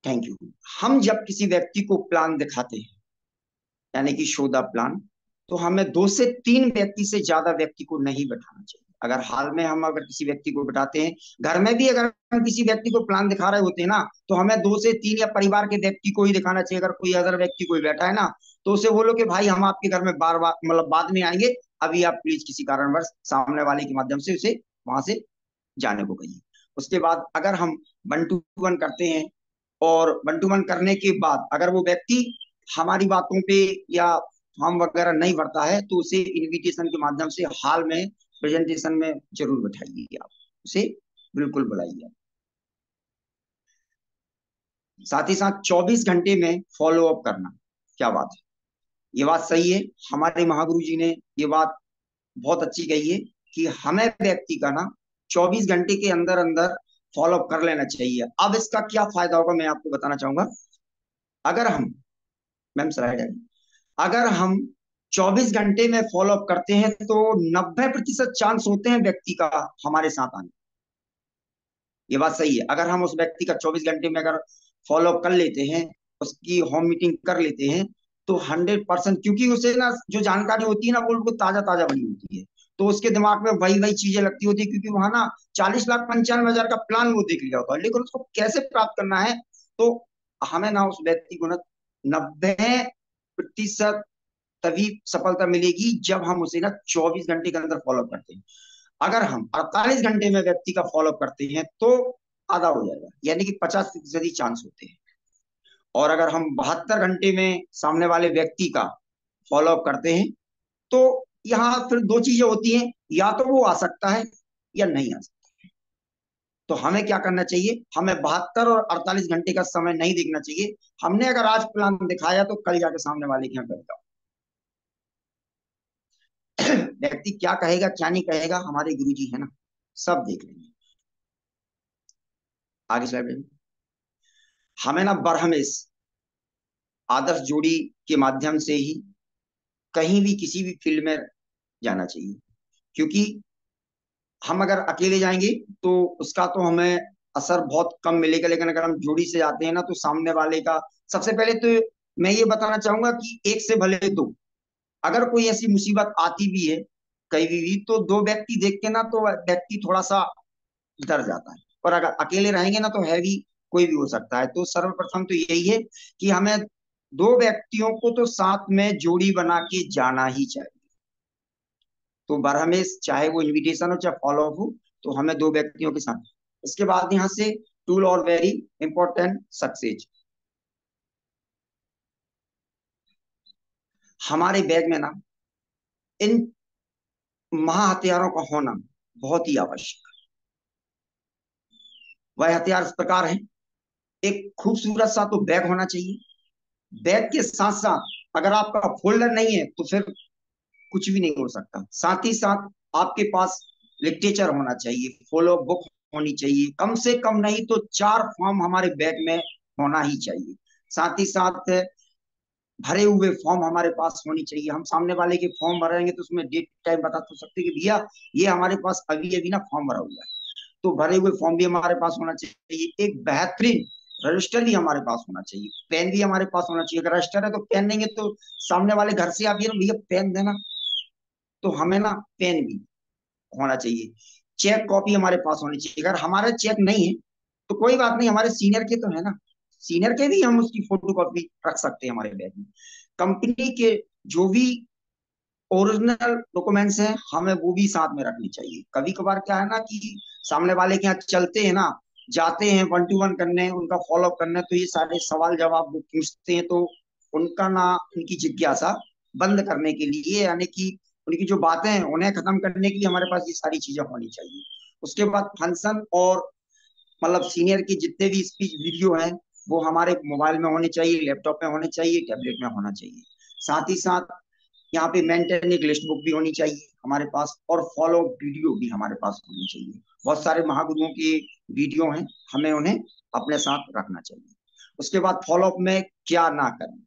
Thank you. हम जब किसी व्यक्ति को प्लान दिखाते हैं, यानी कि शो द प्लान, तो हमें 2 से 3 व्यक्ति से ज्यादा व्यक्ति को नहीं बैठाना चाहिए। अगर हाल में हम अगर किसी व्यक्ति को बैठाते हैं, घर में भी अगर हम किसी व्यक्ति को प्लान दिखा रहे होते हैं ना, तो हमें 2 से 3 या परिवार के व्यक्ति को ही दिखाना चाहिए। अगर कोई अदर व्यक्ति कोई बैठा है ना, तो उसे बोलो कि भाई हम आपके घर में बार बार मतलब बाद में आएंगे, अभी आप प्लीज किसी कारणवश सामने वाले के माध्यम से उसे वहां से जाने को कहिए। उसके बाद अगर हम 1 to 1 करते हैं, और 1 to 1 करने के बाद अगर वो व्यक्ति हमारी बातों पे या फॉर्म वगैरह नहीं भरता है, तो उसे इनविटेशन के माध्यम से हाल में प्रेजेंटेशन में जरूर बैठाइए, आप उसे बिल्कुल बुलाइए। साथ ही साथ 24 घंटे में फॉलो अप करना, क्या बात है, ये बात सही है। हमारे महागुरु जी ने ये बात बहुत अच्छी कही है कि हमें व्यक्ति का ना 24 घंटे के अंदर अंदर फॉलो अप कर लेना चाहिए। अब इसका क्या फायदा होगा मैं आपको बताना चाहूंगा। अगर हम, मैम स्लाइड है, अगर हम 24 घंटे में फॉलो अप करते हैं, तो 90% चांस होते हैं व्यक्ति का हमारे साथ आने। ये बात सही है। अगर हम उस व्यक्ति का 24 घंटे में अगर फॉलो अप कर लेते हैं, उसकी होम मीटिंग कर लेते हैं, तो 100%, क्योंकि उसे ना जो जानकारी होती है ना, वो उनको ताजा ताजा बनी होती है, तो उसके दिमाग में वही वही चीजें लगती होती है, क्योंकि वहां ना 40,95,000 का प्लान वो देख लिया होता है, लेकिन उसको कैसे प्राप्त करना है, तो हमें ना उस व्यक्ति को ना 90% तभी सफलता मिलेगी जब हम उसे ना 24 घंटे के अंदर फॉलो करते हैं। अगर हम 48 घंटे में व्यक्ति का फॉलो करते हैं, तो आधा हो जाएगा, यानी कि 50% चांस होते हैं। और अगर हम 72 घंटे में सामने वाले व्यक्ति का फॉलो अप करते हैं, तो यहाँ फिर 2 चीजें होती हैं, या तो वो आ सकता है या नहीं आ सकता। तो हमें क्या करना चाहिए, हमें 72 और 48 घंटे का समय नहीं देखना चाहिए। हमने अगर आज प्लान दिखाया, तो कल जाके सामने वाले के यहाँ कर जाओ। व्यक्ति क्या कहेगा क्या नहीं कहेगा, हमारे गुरु जी है ना, सब देख लेंगे। आगे स्लाइड। हमें ना बरहमेश आदर्श जोड़ी के माध्यम से ही कहीं भी किसी भी फील्ड में जाना चाहिए, क्योंकि हम अगर अकेले जाएंगे तो उसका तो हमें असर बहुत कम मिलेगा, लेकिन अगर हम जोड़ी से जाते हैं ना, तो सामने वाले का, सबसे पहले तो मैं ये बताना चाहूंगा कि एक से भले दो, अगर कोई ऐसी मुसीबत आती भी है कहीं भी, तो 2 व्यक्ति देख के ना तो व्यक्ति थोड़ा सा डर जाता है। पर अगर अकेले रहेंगे ना, तो हैवी कोई भी हो सकता है। तो सर्वप्रथम तो यही है कि हमें 2 व्यक्तियों को तो साथ में जोड़ी बना के जाना ही चाहिए। तो बरहमेश चाहे वो इनविटेशन हो चाहे फॉलो अप हो, तो हमें 2 व्यक्तियों के साथ। इसके बाद यहाँ से टूल और वेरी इंपॉर्टेंट सक्सेस, हमारे बैग में ना इन महा हथियारों का होना बहुत ही आवश्यक। वह हथियार इस प्रकार है, एक खूबसूरत सा तो बैग होना चाहिए। बैग के साथ साथ अगर आपका फोल्डर नहीं है, तो फिर कुछ भी नहीं हो सकता। साथ ही साथ आपके पास लिटरेचर होना चाहिए, फॉलो बुक होनी चाहिए, कम से कम नहीं तो 4 फॉर्म हमारे बैग में होना ही चाहिए। साथ ही साथ भरे हुए फॉर्म हमारे पास होनी चाहिए। हम सामने वाले के फॉर्म भरेंगे तो उसमें डेट टाइम बता तो सकते कि भैया ये हमारे पास अभी अभी ना फॉर्म भरा हुआ है। तो भरे हुए फॉर्म भी हमारे पास होना चाहिए, एक बेहतरीन रजिस्टर भी हमारे पास होना चाहिए, पेन भी हमारे पास होना चाहिए। अगर रजिस्टर है तो पेन नहीं है तो सामने वाले घर से आप ये ना भैया पेन देना, तो हमें ना पेन भी होना चाहिए। चेक कॉपी हमारे पास होनी चाहिए। अगर हमारा चेक नहीं है तो कोई बात नहीं, हमारे सीनियर के तो है ना, सीनियर के भी हम उसकी फोटो कॉपी रख सकते हैं हमारे बैग में। कंपनी के जो भी ओरिजिनल डॉक्यूमेंट्स हैं हमें वो भी साथ में रखनी चाहिए। कभी कभार क्या है ना कि सामने वाले के यहाँ चलते हैं ना, जाते हैं 1 to 1 करने, उनका फॉलो अप करने, तो ये सारे सवाल जवाब वो पूछते हैं, तो उनका ना, उनकी जिज्ञासा बंद करने के लिए, यानी कि उनकी जो बातें हैं उन्हें खत्म करने के लिए हमारे पास ये सारी चीजें होनी चाहिए। उसके बाद फंक्शन और मतलब सीनियर की जितने भी स्पीच वीडियो हैं वो हमारे मोबाइल में होने चाहिए, लैपटॉप में होने चाहिए, टैबलेट में होना चाहिए। साथ ही साथ यहाँ पे मेंटेन एक लिस्ट बुक भी होनी चाहिए हमारे पास, और फॉलो वीडियो भी हमारे पास होनी चाहिए। बहुत सारे महागुरुओं के वीडियो हैं, हमें उन्हें अपने साथ रखना चाहिए। उसके बाद फॉलोअप में क्या ना करें,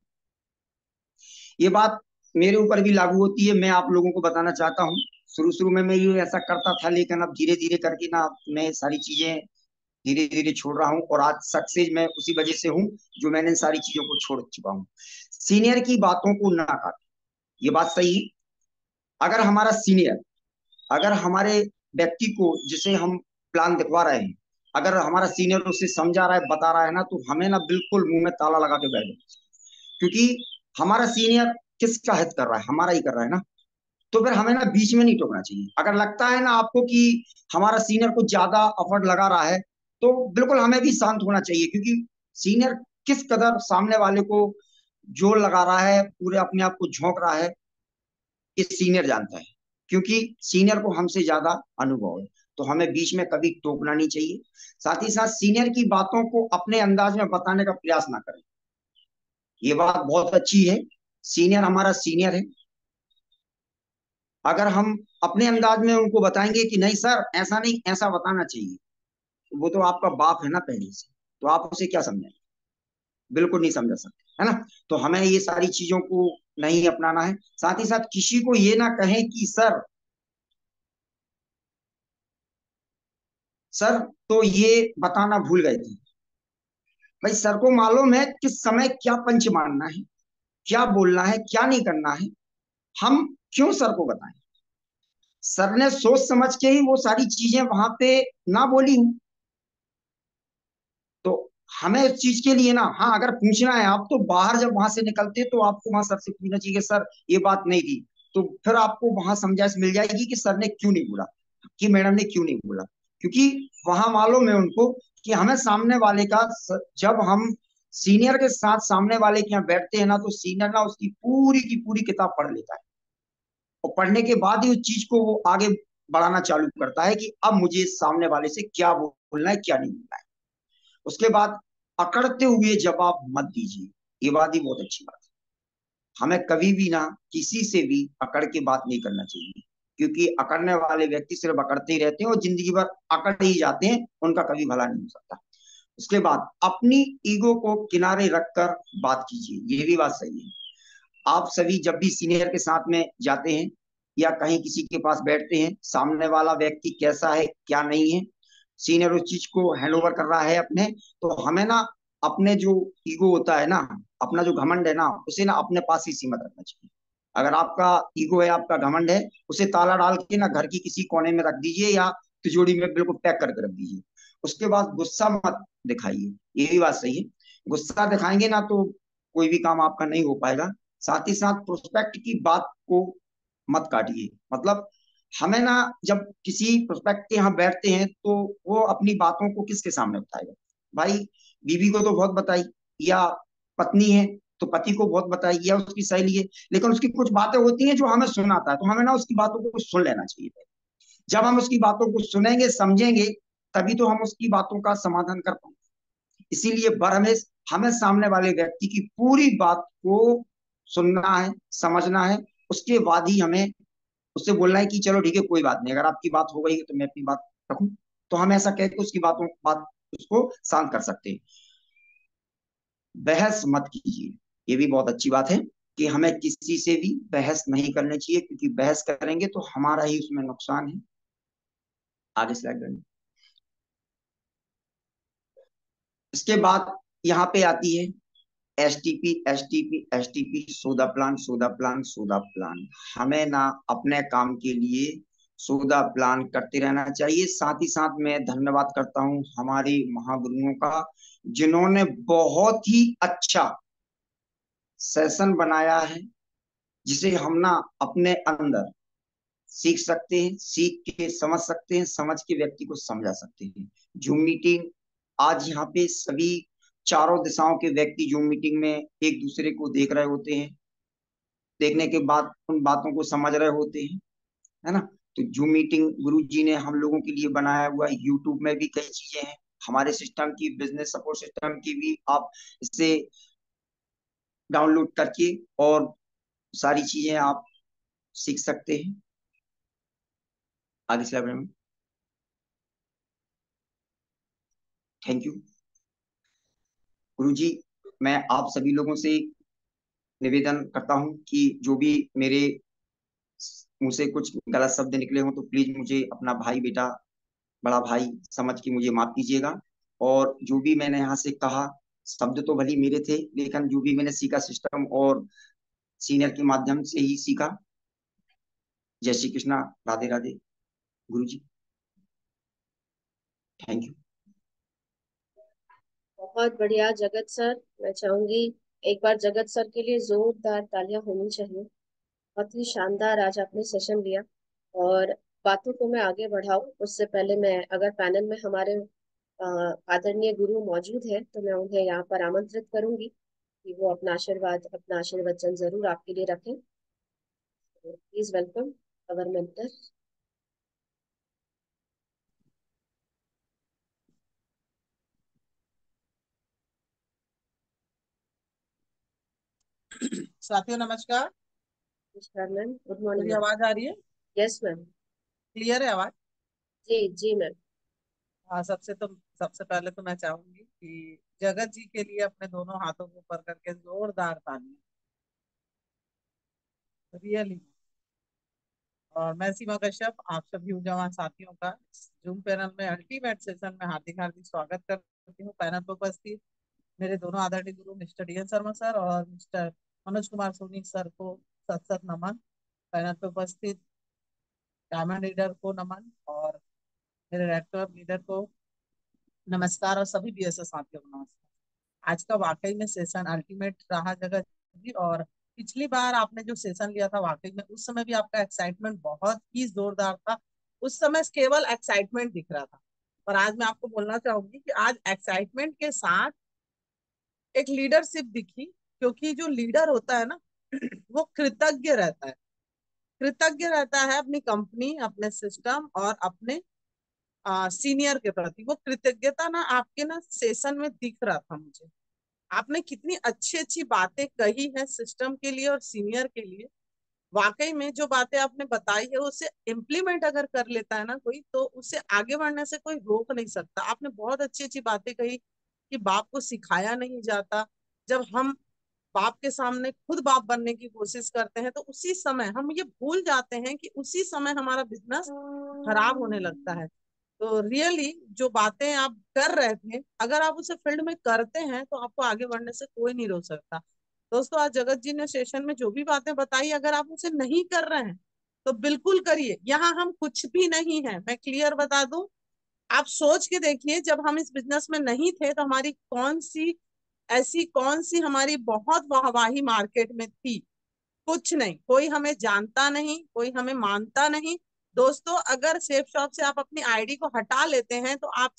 ये बात मेरे ऊपर भी लागू होती है, मैं आप लोगों को बताना चाहता हूँ। शुरू शुरू में मैं ये ऐसा करता था, लेकिन अब धीरे धीरे करके ना मैं सारी चीजें धीरे धीरे छोड़ रहा हूँ, और आज सक्सेस मैं उसी वजह से हूँ जो मैंने इन सारी चीजों को छोड़ चुका हूँ। सीनियर की बातों को ना काटें, ये बात सही है। अगर हमारा सीनियर, अगर हमारे व्यक्ति को जिसे हम प्लान दिखवा रहे हैं, अगर हमारा सीनियर उसे समझा रहा है, बता रहा है ना, तो हमें ना बिल्कुल मुंह में ताला लगा के बैठ जाना चाहिए। क्योंकि हमारा सीनियर किसका हित कर रहा है, हमारा ही कर रहा है ना। तो फिर हमें ना बीच में नहीं टोकना चाहिए। अगर लगता है ना आपको कि हमारा सीनियर कुछ ज्यादा एफर्ट लगा रहा है, तो बिल्कुल हमें भी शांत होना चाहिए, क्योंकि सीनियर किस कदर सामने वाले को जोर लगा रहा है, पूरे अपने आप को झोंक रहा है, ये सीनियर जानता है, क्योंकि सीनियर को हमसे ज्यादा अनुभव है। तो हमें बीच में कभी टोकना नहीं चाहिए। साथ ही साथ सीनियर की बातों को अपने अंदाज में बताने का प्रयास ना करें, ये बात बहुत अच्छी है। सीनियर हमारा सीनियर है, अगर हम अपने अंदाज में उनको बताएंगे कि नहीं सर ऐसा नहीं ऐसा बताना चाहिए, तो वो तो आपका बाप है ना पहले से, तो आप उसे क्या समझेंगे, बिल्कुल नहीं समझा सकते, है ना। तो हमें ये सारी चीजों को नहीं अपनाना है। साथ ही साथ किसी को ये ना कहें कि सर तो ये बताना भूल गए थे। भाई सर को मालूम है किस समय क्या पंच मारना है, क्या बोलना है, क्या नहीं करना है। हम क्यों सर को बताएं, सर ने सोच समझ के ही वो सारी चीजें वहां पे ना बोली हूं। तो हमें उस चीज के लिए ना, हाँ अगर पूछना है आप, तो बाहर जब वहां से निकलते तो आपको वहां सर से पूछना चाहिए कि सर ये बात नहीं थी। तो फिर आपको वहां समझाइश मिल जाएगी कि सर ने क्यों नहीं बोला, कि मैडम ने क्यों नहीं बोला। क्योंकि वहां मालूम है उनको कि हमें सामने वाले का, जब हम सीनियर के साथ सामने वाले के यहाँ बैठते हैं ना, तो सीनियर ना उसकी पूरी की पूरी किताब पढ़ लेता है, और पढ़ने के बाद ही उस चीज को वो आगे बढ़ाना चालू करता है कि अब मुझे सामने वाले से क्या बोलना है, क्या नहीं बोलना है। उसके बाद अकड़ते हुए जवाब मत दीजिए, ये बात ही बहुत अच्छी बात है। हमें कभी भी ना किसी से भी अकड़ के बात नहीं करना चाहिए, क्योंकि अकड़ने वाले व्यक्ति सिर्फ अकड़ते ही रहते हैं और जिंदगी भर अकड़ ही जाते हैं, उनका कभी भला नहीं हो सकता। उसके बाद अपनी ईगो को किनारे रखकर बात कीजिए, ये भी बात सही है। आप सभी जब भी सीनियर के साथ में जाते हैं या कहीं किसी के पास बैठते हैं, सामने वाला व्यक्ति कैसा है क्या नहीं है, सीनियर उस चीज को हैंड ओवर कर रहा है अपने, तो हमें ना अपने जो ईगो होता है ना, अपना जो घमंड है ना, उसे ना अपने पास ही सीमित रखना चाहिए। अगर आपका ईगो है, आपका घमंड है, उसे ताला डाल के ना घर की किसी कोने में रख दीजिए, या तिजोरी में बिल्कुल पैक करके रख दीजिए। उसके बाद गुस्सा मत दिखाइए, ये भी बात सही है। गुस्सा दिखाएंगे ना तो कोई भी काम आपका नहीं हो पाएगा। साथ ही साथ प्रोस्पेक्ट की बात को मत काटिए, मतलब हमें ना जब किसी प्रोस्पेक्ट के यहाँ बैठते हैं तो वो अपनी बातों को किसके सामने बताएगा। भाई बीवी को तो बहुत बताई, या पत्नी है तो पति को बहुत बताई, या उसकी सहेली है, लेकिन उसकी कुछ बातें होती हैं जो हमें सुनाता है, तो हमें ना उसकी बातों को सुन लेना चाहिए। जब हम उसकी बातों को सुनेंगे समझेंगे, तभी तो हम उसकी बातों का समाधान कर पाएंगे। इसीलिए बरहमेश हमें सामने वाले व्यक्ति की पूरी बात को सुनना है, समझना है। उसके बाद ही हमें उससे बोलना है कि चलो ठीक है कोई बात नहीं, अगर आपकी बात हो गई है तो मैं अपनी बात रखूं। तो हम ऐसा कह के उसकी बात उसको शांत कर सकते हैं। बहस मत कीजिए, ये भी बहुत अच्छी बात है कि हमें किसी से भी बहस नहीं करनी चाहिए, क्योंकि बहस करेंगे तो हमारा ही उसमें नुकसान है। आगे स्लाइड करेंगे। इसके बाद यहाँ पे आती है STP STP STP, soda plan soda plan soda plan. हमें ना अपने काम के लिए सोदा प्लान करते रहना चाहिए। साथ ही साथ मैं धन्यवाद करता हूँ हमारे महागुरुओं का, जिन्होंने बहुत ही अच्छा सेशन बनाया है, जिसे हम ना अपने अंदर सीख सकते हैं, सीख के समझ सकते हैं, समझ के व्यक्ति को समझा सकते हैं। जूम मीटिंग, आज यहाँ पे सभी चारों दिशाओं के व्यक्ति जूम मीटिंग में एक दूसरे को देख रहे होते हैं, देखने के बाद उन बातों को समझ रहे होते हैं, है ना। तो जूम मीटिंग गुरु जी ने हम लोगों के लिए बनाया हुआ है। यूट्यूब में भी कई चीजें हैं हमारे सिस्टम की, बिजनेस सपोर्ट सिस्टम की भी, आप इससे डाउनलोड करके और सारी चीजें आप सीख सकते हैं। आगे स्लाइड में। थैंक यू गुरु जी। मैं आप सभी लोगों से निवेदन करता हूं कि जो भी मेरे मुंह से कुछ गलत शब्द निकले हों तो प्लीज मुझे अपना भाई बेटा, बड़ा भाई समझ के मुझे माफ कीजिएगा। और जो भी मैंने यहाँ से कहा, शब्द तो भली मेरे थे, लेकिन जो भी मैंने सीखा सिस्टम और सीनियर के माध्यम से ही सीखा। जय श्री कृष्णा, राधे राधे गुरु जी। Thank you. बहुत बढ़िया जगत सर। मैं चाहूंगी एक बार जगत सर के लिए जोरदार तालियां होनी चाहिए। बहुत ही शानदार आज आपने सेशन लिया। और बातों को मैं आगे बढ़ाऊं उससे पहले मैं, अगर पैनल में हमारे अ, आदरणीय गुरु मौजूद है तो मैं उन्हें यहाँ पर आमंत्रित करूंगी कि वो अपना आशीर्वचन जरूर आपके लिए रखें। Please welcome our mentor. साथियों नमस्कार। नमस्कार मैम, गुड मॉर्निंग मेरी मैम। आवाज आ रही है? Yes ma'am. क्लियर है आवाज? जी जी मैम। हाँ, सबसे पहले तो मैं चाहूंगी कि जगत जी के लिए अपने दोनों हाथों को ऊपर करके जोरदार ताली। रियली। और मैं सीमा कश्यप आप सभी जवान साथियों का जूम पैनल में अल्टीमेट सेशन में हार्दिक हार्दिक स्वागत करती हूँ। पैनल पर उपस्थित मेरे दोनों आदरणीय गुरु mister D N Sharma sir और मिस्टर मनोज कुमार सोनी सर को सत सत नमन। पैनल पर उपस्थित डायमंड लीडर को नमन, और मेरे रेक्टर लीडर को नमस्कार, और सभी बीएसएस साथियों को नमस्कार। आज का वाकई में सेशन अल्टीमेट रहा जगत जी। और पिछली बार आपने जो सेशन लिया था वाकई में उस समय भी आपका एक्साइटमेंट बहुत ही जोरदार था। उस समय केवल एक्साइटमेंट दिख रहा था, पर आज मैं आपको बोलना चाहूंगी कि आज एक्साइटमेंट के साथ एक लीडरशिप दिखी। क्योंकि जो लीडर होता है ना वो कृतज्ञ रहता है। कृतज्ञ रहता है अपनी कंपनी, अपने सिस्टम और अपने सीनियर के प्रति। वो कृतज्ञता ना आपके ना सेशन में दिख रहा था मुझे। आपने कितनी अच्छी अच्छी बातें कही है सिस्टम के लिए और सीनियर के लिए। वाकई में जो बातें आपने बताई है उसे इम्प्लीमेंट अगर कर लेता है ना कोई, तो उसे आगे बढ़ने से कोई रोक नहीं सकता। आपने बहुत अच्छी अच्छी बातें कही कि बाप को सिखाया नहीं जाता। जब हम बाप के सामने खुद बाप बनने की कोशिश करते हैं तो उसी समय हम ये भूल जाते हैं कि उसी समय हमारा बिजनेस खराब होने लगता है। तो रियली जो बातें आप कर रहे थे, अगर आप उसे फील्ड में करते हैं तो आपको आगे बढ़ने से कोई नहीं रोक सकता। दोस्तों, आज जगत जी ने सेशन में जो भी बातें बताई, अगर आप उसे नहीं कर रहे हैं तो बिल्कुल करिए। यहाँ हम कुछ भी नहीं है, मैं क्लियर बता दूं। आप सोच के देखिए, जब हम इस बिजनेस में नहीं थे तो हमारी कौन सी हमारी बहुत वाहवाही मार्केट में थी। कुछ नहीं, कोई हमें जानता नहीं, कोई हमें मानता नहीं। दोस्तों, अगर सेफ शॉप से आप अपनी आईडी को हटा लेते हैं तो आप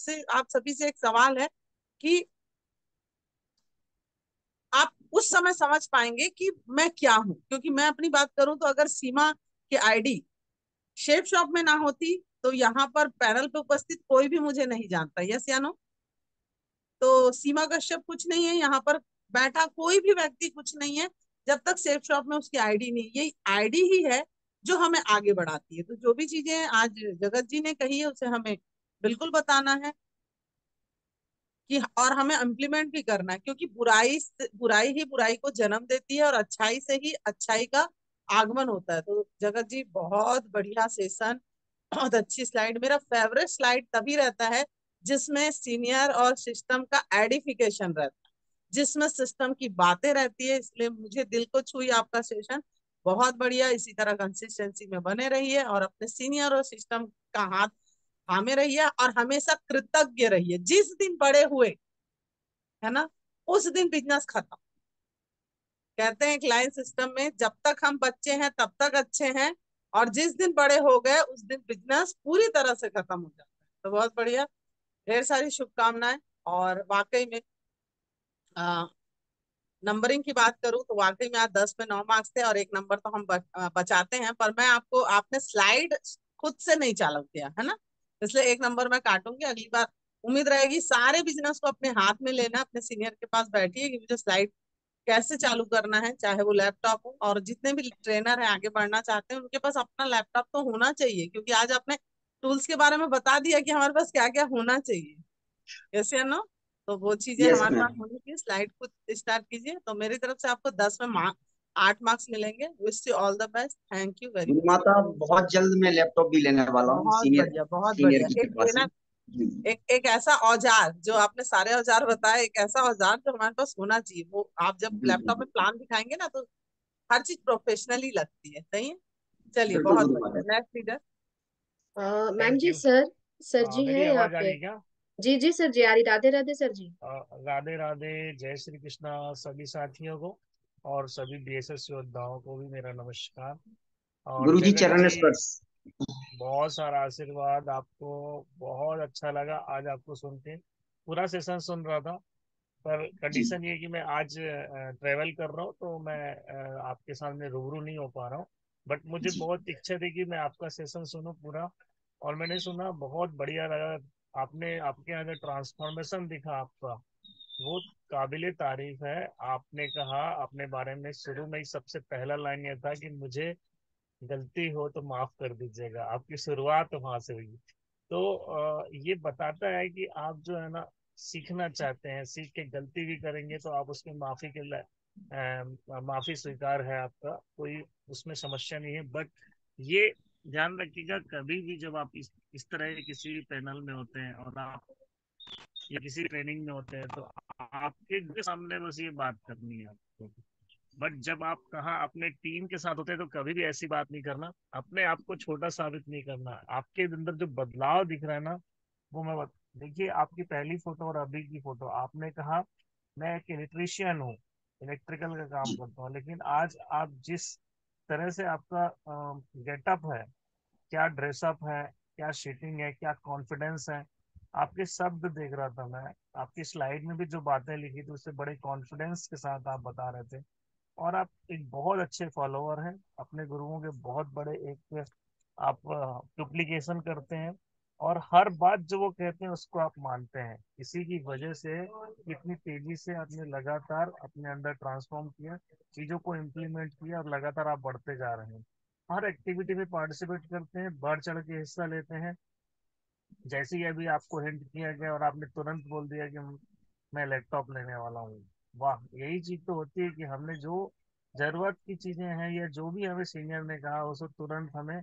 सभी से एक सवाल है कि आप उस समय समझ पाएंगे कि मैं क्या हूं। क्योंकि मैं अपनी बात करूं तो अगर सीमा की आईडी शेप शॉप में ना होती तो यहाँ पर पैनल पे उपस्थित कोई भी मुझे नहीं जानता। यस या नो? तो सीमा कश्यप कुछ नहीं है, यहाँ पर बैठा कोई भी व्यक्ति कुछ नहीं है जब तक सेफ शॉप में उसकी आईडी नहीं। ये आईडी ही है जो हमें आगे बढ़ाती है। तो जो भी चीजें आज जगत जी ने कही है उसे हमें बिल्कुल बताना है कि, और हमें इम्प्लीमेंट भी करना है। क्योंकि बुराई ही बुराई को जन्म देती है और अच्छाई से ही अच्छाई का आगमन होता है। तो जगत जी, बहुत बढ़िया सेशन, बहुत अच्छी स्लाइड। मेरा फेवरेट स्लाइड तभी रहता है जिसमें सीनियर और सिस्टम का एडिफिकेशन रहता है, जिसमें सिस्टम की बातें रहती है। इसलिए मुझे दिल को छुई आपका सेशन, बहुत बढ़िया। इसी तरह कंसिस्टेंसी में बने रहिए और अपने सीनियर और सिस्टम का हाथ थामे रहिए और हमेशा कृतज्ञ रहिए। जिस दिन बड़े हुए है ना, उस दिन बिजनेस खत्म। कहते हैं क्लाइंट सिस्टम में, जब तक हम बच्चे हैं तब तक अच्छे हैं, और जिस दिन बड़े हो गए उस दिन बिजनेस पूरी तरह से खत्म हो जाता है। तो बहुत बढ़िया, ढेर सारी शुभकामनाएं। और वाकई में नंबरिंग की बात करूं तो वाकई में आज 10 में 9 मार्क्स थे और 1 नंबर तो हम बचाते हैं। पर मैं आपको, आपने स्लाइड खुद से नहीं चालू किया है ना, इसलिए 1 नंबर मैं काटूंगी। अगली बार उम्मीद रहेगी सारे बिजनेस को अपने हाथ में लेना, अपने सीनियर के पास बैठिए कि मुझे स्लाइड कैसे चालू करना है, चाहे वो लैपटॉप हो। और जितने भी ट्रेनर हैं आगे बढ़ना चाहते हैं उनके पास अपना लैपटॉप तो होना चाहिए, क्योंकि आज आपने टूल्स के बारे में बता दिया कि हमारे पास क्या क्या होना चाहिए। यस या नो? तो वो चीजें यस हमारे पास मैम। होनी चाहिए। स्लाइड खुद स्टार्ट कीजिए। तो मेरी तरफ से आपको 10 में 8 मार्क्स मिलेंगे। Wish you all the best. Thank you very Guru much. माता, बहुत जल्द मैं लैपटॉप भी लेने वाला हूँ बहुत सीनियर बढ़िया, बहुत सीनियर बढ़िया। की एक कृपा से। ट्रेनर, जी। एक ऐसा औजार, जो आपने सारे औजार बताए, एक ऐसा औजार जो हमारे पास होना चाहिए। वो आप जब बिल्कुल लैपटॉप में प्लान दिखाएंगे ना, तो हर चीज प्रोफेशनली लगती है। सही है? चलिए, बिल्कुल बहुत गुरु बढ़िया। माता। Next leader. Ma'am thank ji, you. Sir sir ji मेरी हैं यहाँ आवाज आ पे। रही है क्या? जी जी सर जी, आ रही। राधे राधे सर जी। राधे राधे, जय श्री कृष्णा सभी साथियों को, और सभी बीएसएस योद्धाओं को भी मेरा नमस्कार। और गुरु जी जगत चरण जी, स्पर्श। बहुत सारा आशीर्वाद आपको। बहुत अच्छा लगा आज आपको सुन के। पूरा सेशन सुन रहा था, पर जी कंडीशन ये कि मैं आज ट्रेवल कर रहा हूँ, तो मैं आपके सामने रूबरू नहीं हो पा रहा हूँ। बट मुझे जी बहुत इच्छा थी कि मैं आपका सेशन सुनूं पूरा, और मैंने सुना, बहुत बढ़िया लगा। आपने, आपके यहाँ जो ट्रांसफॉर्मेशन दिखा आपका, वो काबिले तारीफ है। आपने कहा अपने बारे में, शुरू में ही सबसे पहला लाइन ये था कि मुझे गलती हो तो माफ कर दीजिएगा। आपकी शुरुआत वहां से हुई। तो ये बताता है कि आप जो है ना, सीखना चाहते हैं, सीख के गलती भी करेंगे तो आप उसकी माफी के लिए माफी स्वीकार है आपका, कोई उसमें समस्या नहीं है। बट ये ध्यान रखिएगा, कभी भी जब आप इस तरह के किसी भी पैनल में होते हैं और आप या किसी ट्रेनिंग में होते हैं, तो आपके सामने बस ये बात करनी है आपको। बट जब आप कहाँ अपने टीम के साथ होते हैं, तो कभी भी ऐसी बात नहीं करना, अपने आप को छोटा साबित नहीं करना। आपके अंदर जो बदलाव दिख रहा है ना, वो देखिए, आपकी पहली फोटो और अभी की फोटो, आपने कहा मैं एक इलेक्ट्रीशियन हूँ, इलेक्ट्रिकल का काम जी करता हूँ, लेकिन आज आप जिस तरह से आपका गेटअप है, क्या ड्रेसअप है, क्या शीटिंग है, क्या कॉन्फिडेंस है, आपके शब्द देख रहा था मैं, आपकी स्लाइड में भी जो बातें लिखी थी उससे बड़े कॉन्फिडेंस के साथ आप बता रहे थे। और आप एक बहुत अच्छे फॉलोअर हैं, अपने गुरुओं के बहुत बड़े एक आप डुप्लीकेशन करते हैं, और हर बात जो वो कहते हैं उसको आप मानते हैं। इसी की वजह से इतनी तेजी से आपने लगातार अपने अंदर ट्रांसफॉर्म किया, चीजों को इम्प्लीमेंट किया, और लगातार आप बढ़ते जा रहे हैं। हर एक्टिविटी में पार्टिसिपेट करते हैं, बढ़ चढ़ के हिस्सा लेते हैं। जैसे ही अभी आपको हिंट किया गया और आपने तुरंत बोल दिया कि मैं लैपटॉप लेने वाला हूँ। वाह, यही चीज तो होती है कि हमने जो जरूरत की चीजें हैं, या जो भी हमें सीनियर ने कहा, उसको तुरंत हमें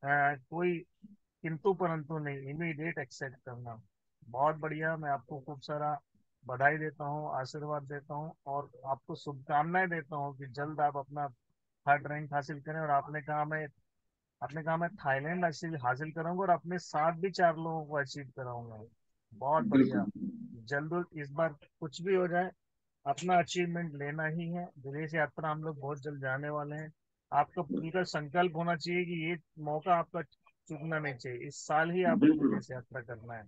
कोई किंतु परंतु नहीं, इमीडिएट एक्सेप्ट करना। बहुत बढ़िया। मैं आपको खूब सारा बधाई देता हूँ, आशीर्वाद देता हूँ, और आपको शुभकामनाएं देता हूँ कि जल्द आप अपना थर्ड रैंक हासिल करें। और आपने कहा मैं थाईलैंड हासिल हासिल करूंगा, और अपने साथ भी 4 लोगों को अचीव कराऊंगा। बहुत बढ़िया। बिल्कुल। जल्द इस बार कुछ भी हो जाए, अपना अचीवमेंट लेना ही है। विदेश यात्रा हम लोग बहुत जल्द जाने वाले हैं। आपका पूरा संकल्प होना चाहिए कि ये मौका आपका चूकना नहीं चाहिए, इस साल ही आपको बिल्कुल। विदेश यात्रा करना है।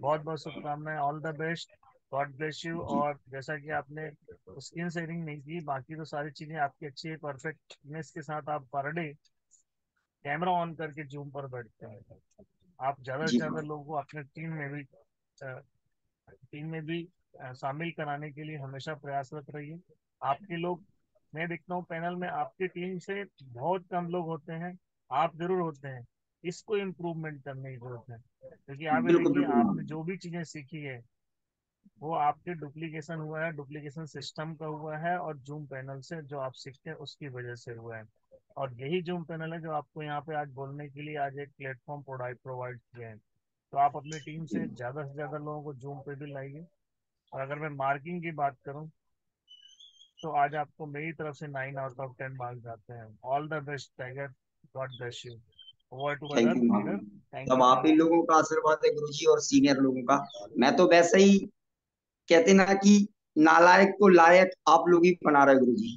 बहुत बहुत शुभकामनाएं, all the best, God bless you. जी और जैसा कि आपने स्क्रीन शेयरिंग नहीं की, बाकी तो सारी चीजें आपकी अच्छी है, परफेक्टनेस के साथ आप पर डे कैमरा ऑन करके जूम पर बैठते हैं। आप ज्यादा से जी ज्यादा लोगों को अपने टीम में भी शामिल कराने के लिए हमेशा प्रयासरत रहिए। आपके लोग, मैं देखता हूँ पैनल में आपकी टीम से बहुत कम लोग होते हैं, आप जरूर होते हैं। इसको इम्प्रूवमेंट करने की जरूरत है, क्योंकि आप ये बिल्कुल देखिए, बिल्कुल आपने जो भी चीजें सीखी है वो आपके डुप्लीकेशन हुआ है, डुप्लीकेशन सिस्टम का हुआ है, और जूम पैनल से जो आप सीखते हैं उसकी वजह से हुआ है। और यही जूम पैनल है जो आपको यहाँ पे आज बोलने के लिए आज एक प्लेटफॉर्म प्रोवाइड प्रोवाइड किया है। तो आप अपनी टीम से ज्यादा लोगों को जूम पे भी लाइए। और अगर मैं मार्किंग की बात करूं तो आज आपको मेरी तरफ से 9 आउट ऑफ 10 मार्क्स जाते हैं। All the best tiger, God bless you. Over to thank other you leader. महागुरु। थैंक सब यू, आप थैंक ही यू। लोगों का आशीर्वाद है गुरुजी और सीनियर लोगों का। मैं तो वैसे ही कहते ना कि नालायक को लायक आप लोग ही बना रहे गुरुजी।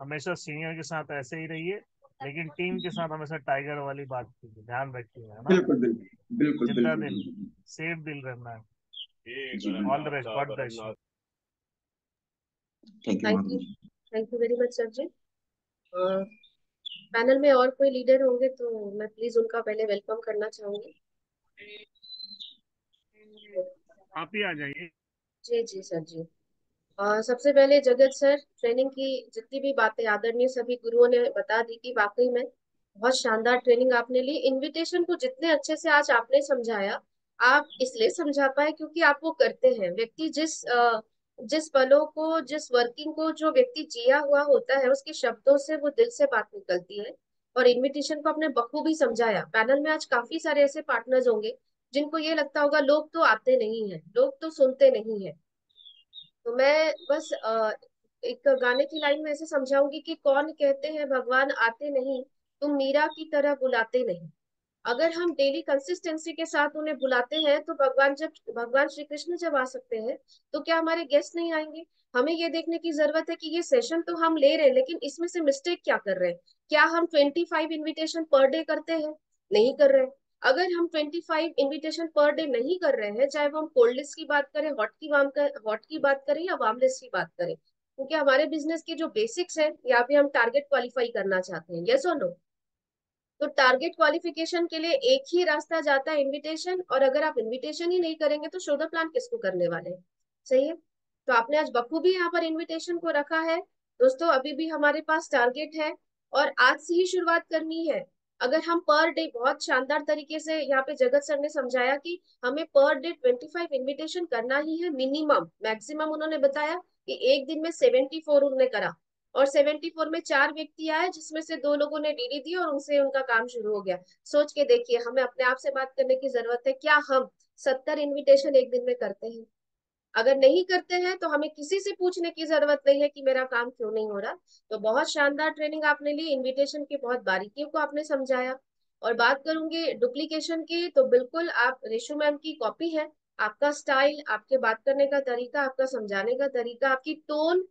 हमेशा सीनियर के साथ ऐसे ही रहिए, लेकिन टीम के साथ हमेशा टाइगर वाली बात कीजिए, ध्यान रखिए, है ना। बिल्कुल बिल्कुल बिल्कुल जिंदा बिल्कुल दिल, बिल्कुल। सेफ दिल रहना जी है। All the best, God bless you. Thank you thank you. महागुरु। Thank you very much sir ji. Panel में और कोई लीडर होंगे तो मैं प्लीज उनका पहले वेलकम करना चाहूंगी। आप ही आ जाइए। जी जी सर जी। सबसे पहले जगत सर, ट्रेनिंग की जितनी भी बातें आदरणीय सभी गुरुओं ने बता दी कि वाकई में बहुत शानदार ट्रेनिंग आपने ली। इनविटेशन को जितने अच्छे से आज आपने समझाया, आप इसलिए समझा पाए क्योंकि आप वो करते हैं। व्यक्ति जिस पलों को, जिस वर्किंग को जो व्यक्ति जिया हुआ होता है, उसके शब्दों से वो दिल से बात निकलती है। और इनविटेशन को आपने बखूबी समझाया। पैनल में आज काफी सारे ऐसे पार्टनर्स होंगे जिनको ये लगता होगा लोग तो आते नहीं है, लोग तो सुनते नहीं है। तो मैं बस एक गाने की लाइन में ऐसे समझाऊंगी कि कौन कहते हैं भगवान आते नहीं, तुम मीरा की तरह बुलाते नहीं। अगर हम डेली कंसिस्टेंसी के साथ उन्हें बुलाते हैं तो भगवान श्री कृष्ण जब आ सकते हैं तो क्या हमारे गेस्ट नहीं आएंगे? हमें ये देखने की जरूरत है कि ये सेशन तो हम ले रहे हैं, लेकिन इसमें से मिस्टेक क्या कर रहे हैं। क्या हम 25 इन्विटेशन पर डे करते हैं? नहीं कर रहे हैं। अगर हम 25 इन्विटेशन पर डे नहीं कर रहे हैं, चाहे वो हम कोल्ड लिस्ट की बात करें, हॉट की बात करें या वार्म लिस्ट की बात करें, क्योंकि हमारे बिजनेस के जो बेसिक्स है, यहाँ पे हम टारगेट क्वालिफाई करना चाहते हैं, यस और नो। तो टारगेट क्वालिफिकेशन के लिए एक ही रास्ता जाता है, इनविटेशन। और अगर आप इनविटेशन ही नहीं करेंगे तो शो द प्लान किसको करने वाले हैं? सही है। तो आपने आज बखूबी यहाँ पर इनविटेशन को रखा है। दोस्तों, अभी भी हमारे पास टारगेट है और आज से ही शुरुआत करनी है। अगर हम पर डे, बहुत शानदार तरीके से यहाँ पे जगत सर ने समझाया कि हमें पर डे 25 इन्विटेशन करना ही है मिनिमम। मैक्सिमम उन्होंने बताया कि एक दिन में 74 उन्होंने करा, और 74 में 4 व्यक्ति आए जिसमें से 2 लोगों ने डीडी दी और उनसे उनका काम शुरू हो गया। सोच के देखिए, हमें अपने आप से बात करने की जरूरत है, क्या हम 70 इन्विटेशन एक दिन में करते हैं? अगर नहीं करते हैं तो हमें किसी से पूछने की जरूरत नहीं है कि मेरा काम क्यों नहीं हो रहा। तो बहुत शानदार ट्रेनिंग आपने ली, इन्विटेशन की बहुत बारीकियों को आपने समझाया। और बात करूंगी डुप्लीकेशन की, तो बिल्कुल आप रेशु मैम की कॉपी है। आपका स्टाइल, आपके बात करने का तरीका, आपका समझाने का तरीका, आपकी टोन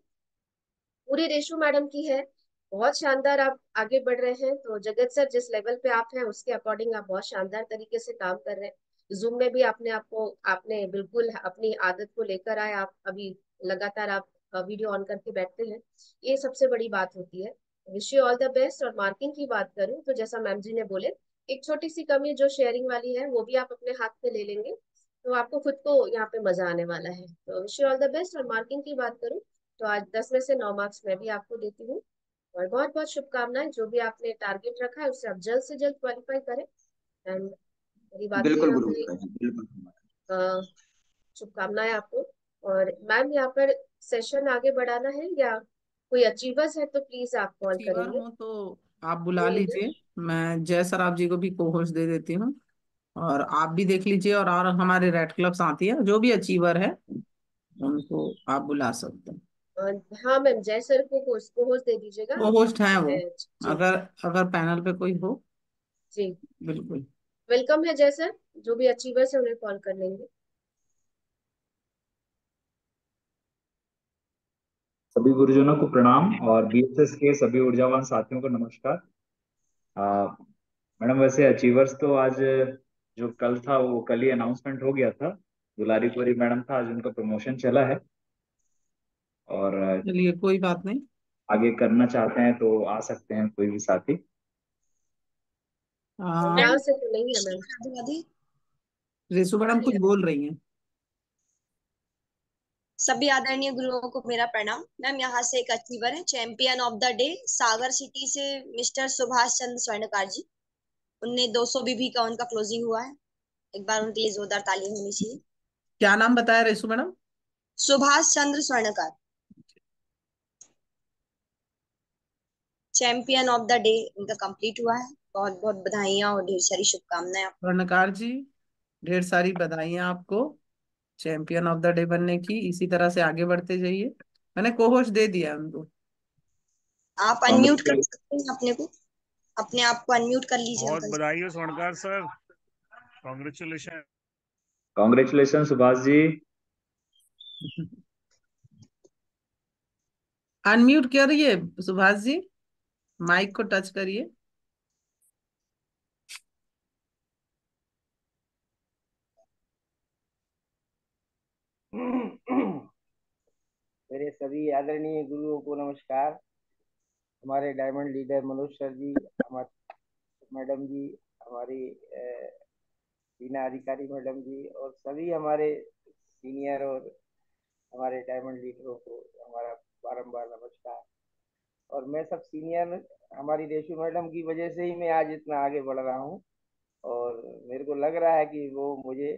पूरी रेशु मैडम की है। बहुत शानदार आप आगे बढ़ रहे हैं। तो जगत सर, जिस लेवल पे आप हैं उसके अकॉर्डिंग आप बहुत शानदार तरीके से काम कर रहे हैं। जूम में भी आपने बिल्कुल अपनी आदत को लेकर आए। आप अभी लगातार आप वीडियो ऑन करके बैठते हैं, ये सबसे बड़ी बात होती है। Wish you all the best. और मार्किंग की बात करूं तो जैसा मैम जी ने बोले, एक छोटी सी कमी जो शेयरिंग वाली है वो भी आप अपने हाथ में ले लेंगे तो आपको खुद को यहाँ पे मजा आने वाला है। तो wish you all the best. और मार्किंग की बात करूं तो आज 10 में से 9 मार्क्स मैं भी आपको देती हूँ। और बहुत बहुत शुभकामनाएं, जो भी आपने टारगेट रखा है उससे आप जल्द से जल्द क्वालिफाई करें। एंड मेरी बातें बिल्कुल यहाँ गुरु पे, जी, बिल्कुल। अ, शुभकामनाएं आपको। और मैम, यहाँ पर सेशन आगे बढ़ाना है या कोई अचीवर्स है तो प्लीज आप कॉल अचीवर करेंगे। हूँ तो आप बुला न्यू लीडर। लीजिए। मैं जय सर आप जी को भी को होस्ट दे देती हूँ, और आप भी देख लीजिए। और हमारे रेड क्लब साथी है जो भी अचीवर है उनको आप बुला सकते हैं। हाँ मैम, जय सर को होस्ट दे दीजिएगा। वो होस्ट हैं वो, जी अगर अगर पैनल पे कोई हो। जी। बिल्कुल। वेलकम है जय सर, जो भी अचीवर्स है उन्हें कॉल कर लेंगे। सभी गुरुजनों को प्रणाम और बीएसएस के सभी ऊर्जावान साथियों को नमस्कार। मैडम, वैसे अचीवर्स तो आज जो कल था वो कल ही अनाउंसमेंट हो गया था। दुलारी कोरी मैडम था, आज उनका प्रमोशन चला है और चलिए कोई बात नहीं। आगे करना चाहते हैं तो आ सकते हैं कोई भी साथी। यहाँ से तो नहीं है मैम। राधे राधे। रिसु मैडम कुछ बोल रही हैं। सभी आदरणीय गुरुओं को मेरा प्रणाम। मैम, यहाँ से एक अचीवर है, champion of the day, Sagar city से मिस्टर सुभाष चंद्र स्वर्णकार जी। उनने 200 बीबी का उनका क्लोजिंग हुआ है। एक बार उनके लिए जोरदार ताली होनी चाहिए। क्या नाम बताया Risu madam? Subhash Chandra Swarnkar, champion of the day उनका कंप्लीट हुआ है। बहुत बहुत बधाइयाँ और ढेर सारी शुभकामनाएं आपको। स्वर्णकार जी, ढेर सारी बधाइयां आपको चैंपियन ऑफ द डे बनने की। इसी तरह से आगे बढ़ते जाइए। मैंने कोहोश दे दिया उनको। आप अनम्यूट कर कॉन्ग्रेचुलेशन। सकते हैं अपने को, अपने आप को अनम्यूट कर लीजिए बहुत अंकल। बधाई हो स्वर्णकार sir, congratulation. Congratulation Subhash ji. Unmute करिए सुभाष जी, माइक को टच करिए। मेरे सभी आदरणीय गुरुओं को नमस्कार। हमारे डायमंड लीडर मनोज सर जी, हमारे मैडम जी, हमारी बीना अधिकारी मैडम जी और सभी हमारे सीनियर और हमारे डायमंड लीडरों को हमारा बारंबार नमस्कार। और मैं सब सीनियर हमारी रेशु मैडम की वजह से ही मैं आज इतना आगे बढ़ रहा हूँ। और मेरे को लग रहा है कि वो मुझे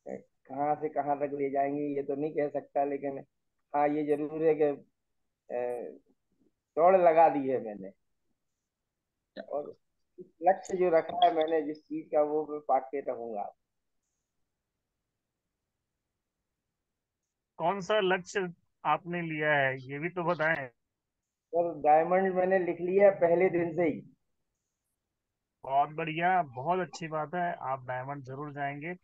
कहाँ से कहाँ तक ले जाएंगे ये तो नहीं कह सकता, लेकिन हाँ ये जरूर है कि दौड़ लगा दी है मैंने। और इस लक्ष्य जो रखा है मैंने जिस चीज का वो मैं पाके रहूंगा। कौन सा लक्ष्य आपने लिया है ये भी तो बताएं। और डायमंड मैंने लिख लिया पहले दिन से ही। बहुत बढ़िया, बहुत अच्छी बात है, आप डायमंड जरूर जाएंगे।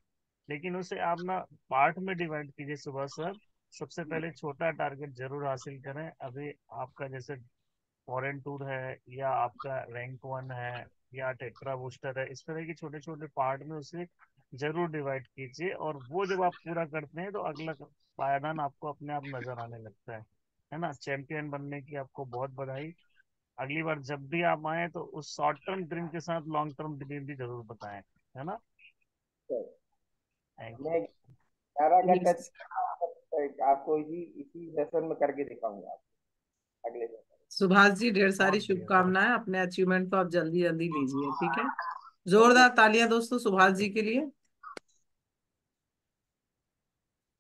लेकिन उसे आप ना पार्ट में डिवाइड कीजिए सुबह सर। सबसे पहले छोटा टारगेट जरूर हासिल करें। अभी आपका जैसे फॉरेन टूर है या आपका रैंक 1 है या टेट्रा बूस्टर है, इस तरह के छोटे छोटे पार्ट में उसे जरूर डिवाइड कीजिए। और वो जब आप पूरा करते हैं तो अगला पायदान आपको अपने आप नजर आने लगता है ना। चैंपियन बनने की आपको बहुत बधाई। अगली बार जब भी आप आए तो उस शॉर्ट टर्म ड्रीम के साथ लॉन्ग टर्म ड्रीम भी जरूर बताएं, है ना। तो थैंक यू। मैं 11 का Yes. टच आपको इसी इसी सेशन में करके दिखाऊंगा अगले दिन। सुभाष जी, ढेर सारी बहुत बढ़िया, बहुत। शुभकामनाएं। अपने अचीवमेंट को आप जल्दी जल्दी लीजिए, ठीक है। जोरदार तालियां दोस्तों सुभाष जी के लिए।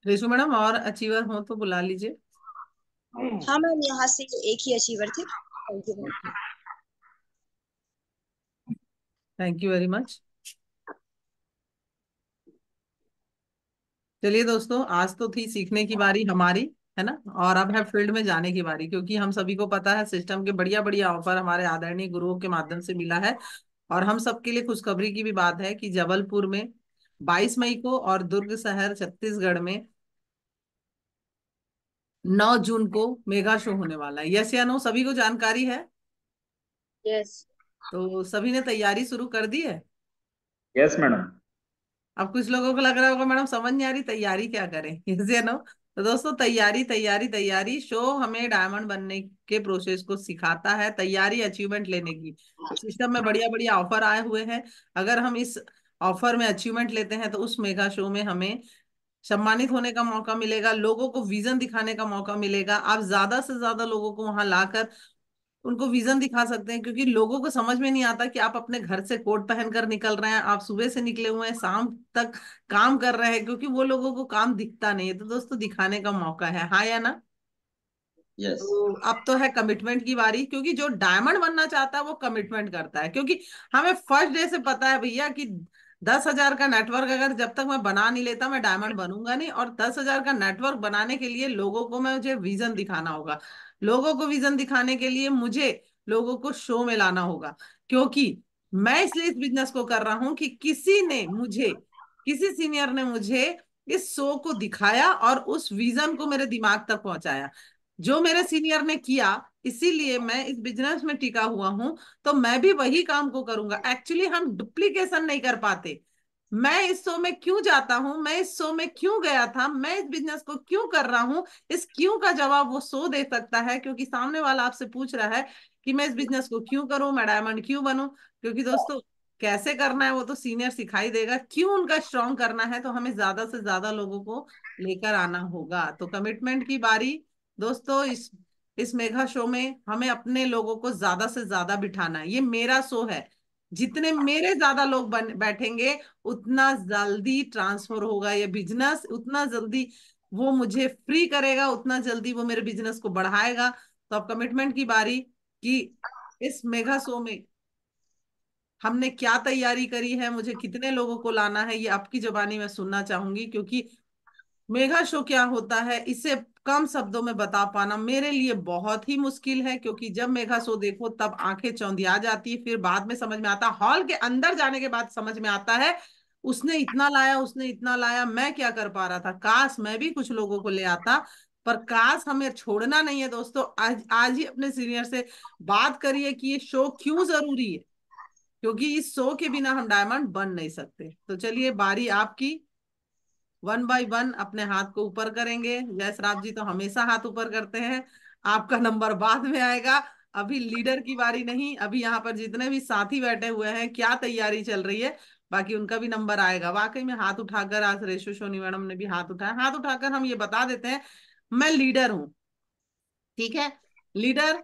रेशु मैडम और अचीवर हो तो बुला लीजिए। हाँ मैम, यहाँ से एक ही अचीवर थे। Thank you ma'am. Thank you very much. चलिए दोस्तों, आज तो थी सीखने की बारी हमारी, है ना। और अब है फील्ड में जाने की बारी, क्योंकि हम सभी को पता है सिस्टम के बढ़िया बढ़िया ऑफर हमारे आदरणीय गुरुओं के माध्यम से मिला है। और हम सबके लिए खुशखबरी की भी बात है कि जबलपुर में 22 मई को और दुर्ग शहर छत्तीसगढ़ में 9 जून को मेगा शो होने वाला है। यस या नो, सभी को जानकारी है? यस। तो सभी ने तैयारी शुरू कर दी है? Yes madam. अब कुछ लोगों को लग रहा होगा मैडम समझ नहीं आ रही, तैयारी क्या करें। यस या नो? तो दोस्तों, तैयारी तैयारी तैयारी। शो हमें डायमंड बनने के प्रोसेस को सिखाता है, तैयारी अचीवमेंट लेने की। सिस्टम में बढ़िया बढ़िया ऑफर आए हुए हैं। अगर हम इस ऑफर में अचीवमेंट लेते हैं तो उस मेगा शो में हमें सम्मानित होने का मौका मिलेगा, लोगों को विजन दिखाने का मौका मिलेगा। आप ज्यादा से ज्यादा लोगों को वहां लाकर उनको विजन दिखा सकते हैं, क्योंकि लोगों को समझ में नहीं आता कि आप अपने घर से कोट पहनकर निकल रहे हैं, आप सुबह से निकले हुए हैं, शाम तक काम कर रहे हैं, क्योंकि वो लोगों को काम दिखता नहीं है। तो दोस्तों, दिखाने का मौका है, हाँ या ना। यस। तो अब तो है कमिटमेंट की बारी, क्योंकि जो डायमंड बनना चाहता है वो कमिटमेंट करता है। क्योंकि हमें फर्स्ट डे से पता है भैया कि 10,000 का नेटवर्क अगर जब तक मैं बना नहीं लेता मैं डायमंड बनूंगा नहीं। और 10,000 का नेटवर्क बनाने के लिए लोगों को मुझे विजन दिखाना होगा। लोगों को विजन दिखाने के लिए मुझे लोगों को शो में लाना होगा। क्योंकि मैं इसलिए इस बिजनेस को कर रहा हूं कि किसी सीनियर ने मुझे इस शो को दिखाया और उस विजन को मेरे दिमाग तक पहुंचाया। जो मेरे सीनियर ने किया, इसीलिए मैं इस बिजनेस में टिका हुआ हूं। तो मैं भी वही काम को करूंगा। एक्चुअली हम डुप्लीकेशन नहीं कर पाते। मैं इस शो में क्यों जाता हूं, मैं इस शो में क्यों गया था, मैं इस बिजनेस को क्यों कर रहा हूं, इस क्यों का जवाब वो शो दे सकता है। क्योंकि सामने वाला आपसे पूछ रहा है कि मैं इस बिजनेस को क्यों करूं, मैं डायमंड क्यों बनूं। क्योंकि दोस्तों, कैसे करना है वो तो सीनियर सिखाई देगा। क्यों उनका स्ट्रॉन्ग करना है, तो हमें ज्यादा से ज्यादा लोगों को लेकर आना होगा। तो कमिटमेंट की बारी दोस्तों। इस मेगा शो में हमें अपने लोगों को ज्यादा से ज्यादा बिठाना है। ये मेरा शो है। जितने मेरे ज्यादा लोग बैठेंगे, उतना जल्दी ट्रांसफर होगा ये बिजनेस, उतना जल्दी वो मुझे फ्री करेगा, उतना जल्दी वो मेरे बिजनेस को बढ़ाएगा। तो अब कमिटमेंट की बारी कि इस मेगा शो में हमने क्या तैयारी करी है, मुझे कितने लोगों को लाना है, ये आपकी जुबानी में सुनना चाहूंगी। क्योंकि मेगा शो क्या होता है इसे कम शब्दों में बता पाना मेरे लिए बहुत ही मुश्किल है। क्योंकि जब मेगा शो देखो तब आंखें चौंधिया जाती है, फिर बाद में समझ में आता, हॉल के अंदर जाने के बाद समझ में आता है उसने इतना लाया, उसने इतना लाया, मैं क्या कर पा रहा था, काश मैं भी कुछ लोगों को ले आता। पर काश हमें छोड़ना नहीं है दोस्तों। आज आज ही अपने सीनियर से बात करिए कि ये शो क्यों जरूरी है, क्योंकि इस शो के बिना हम डायमंड बन नहीं सकते। तो चलिए बारी आपकी, वन बाय वन अपने हाथ को ऊपर करेंगे। जयसराज जी तो हमेशा हाथ ऊपर करते हैं, आपका नंबर बाद में आएगा। अभी लीडर की बारी नहीं, अभी यहाँ पर जितने भी साथी बैठे हुए हैं क्या तैयारी चल रही है, बाकी उनका भी नंबर आएगा। वाकई में हाथ उठाकर, आज रेशु सोनी मैडम ने भी हाथ उठाया, हाथ उठाकर हम ये बता देते हैं मैं लीडर हूँ। ठीक है, लीडर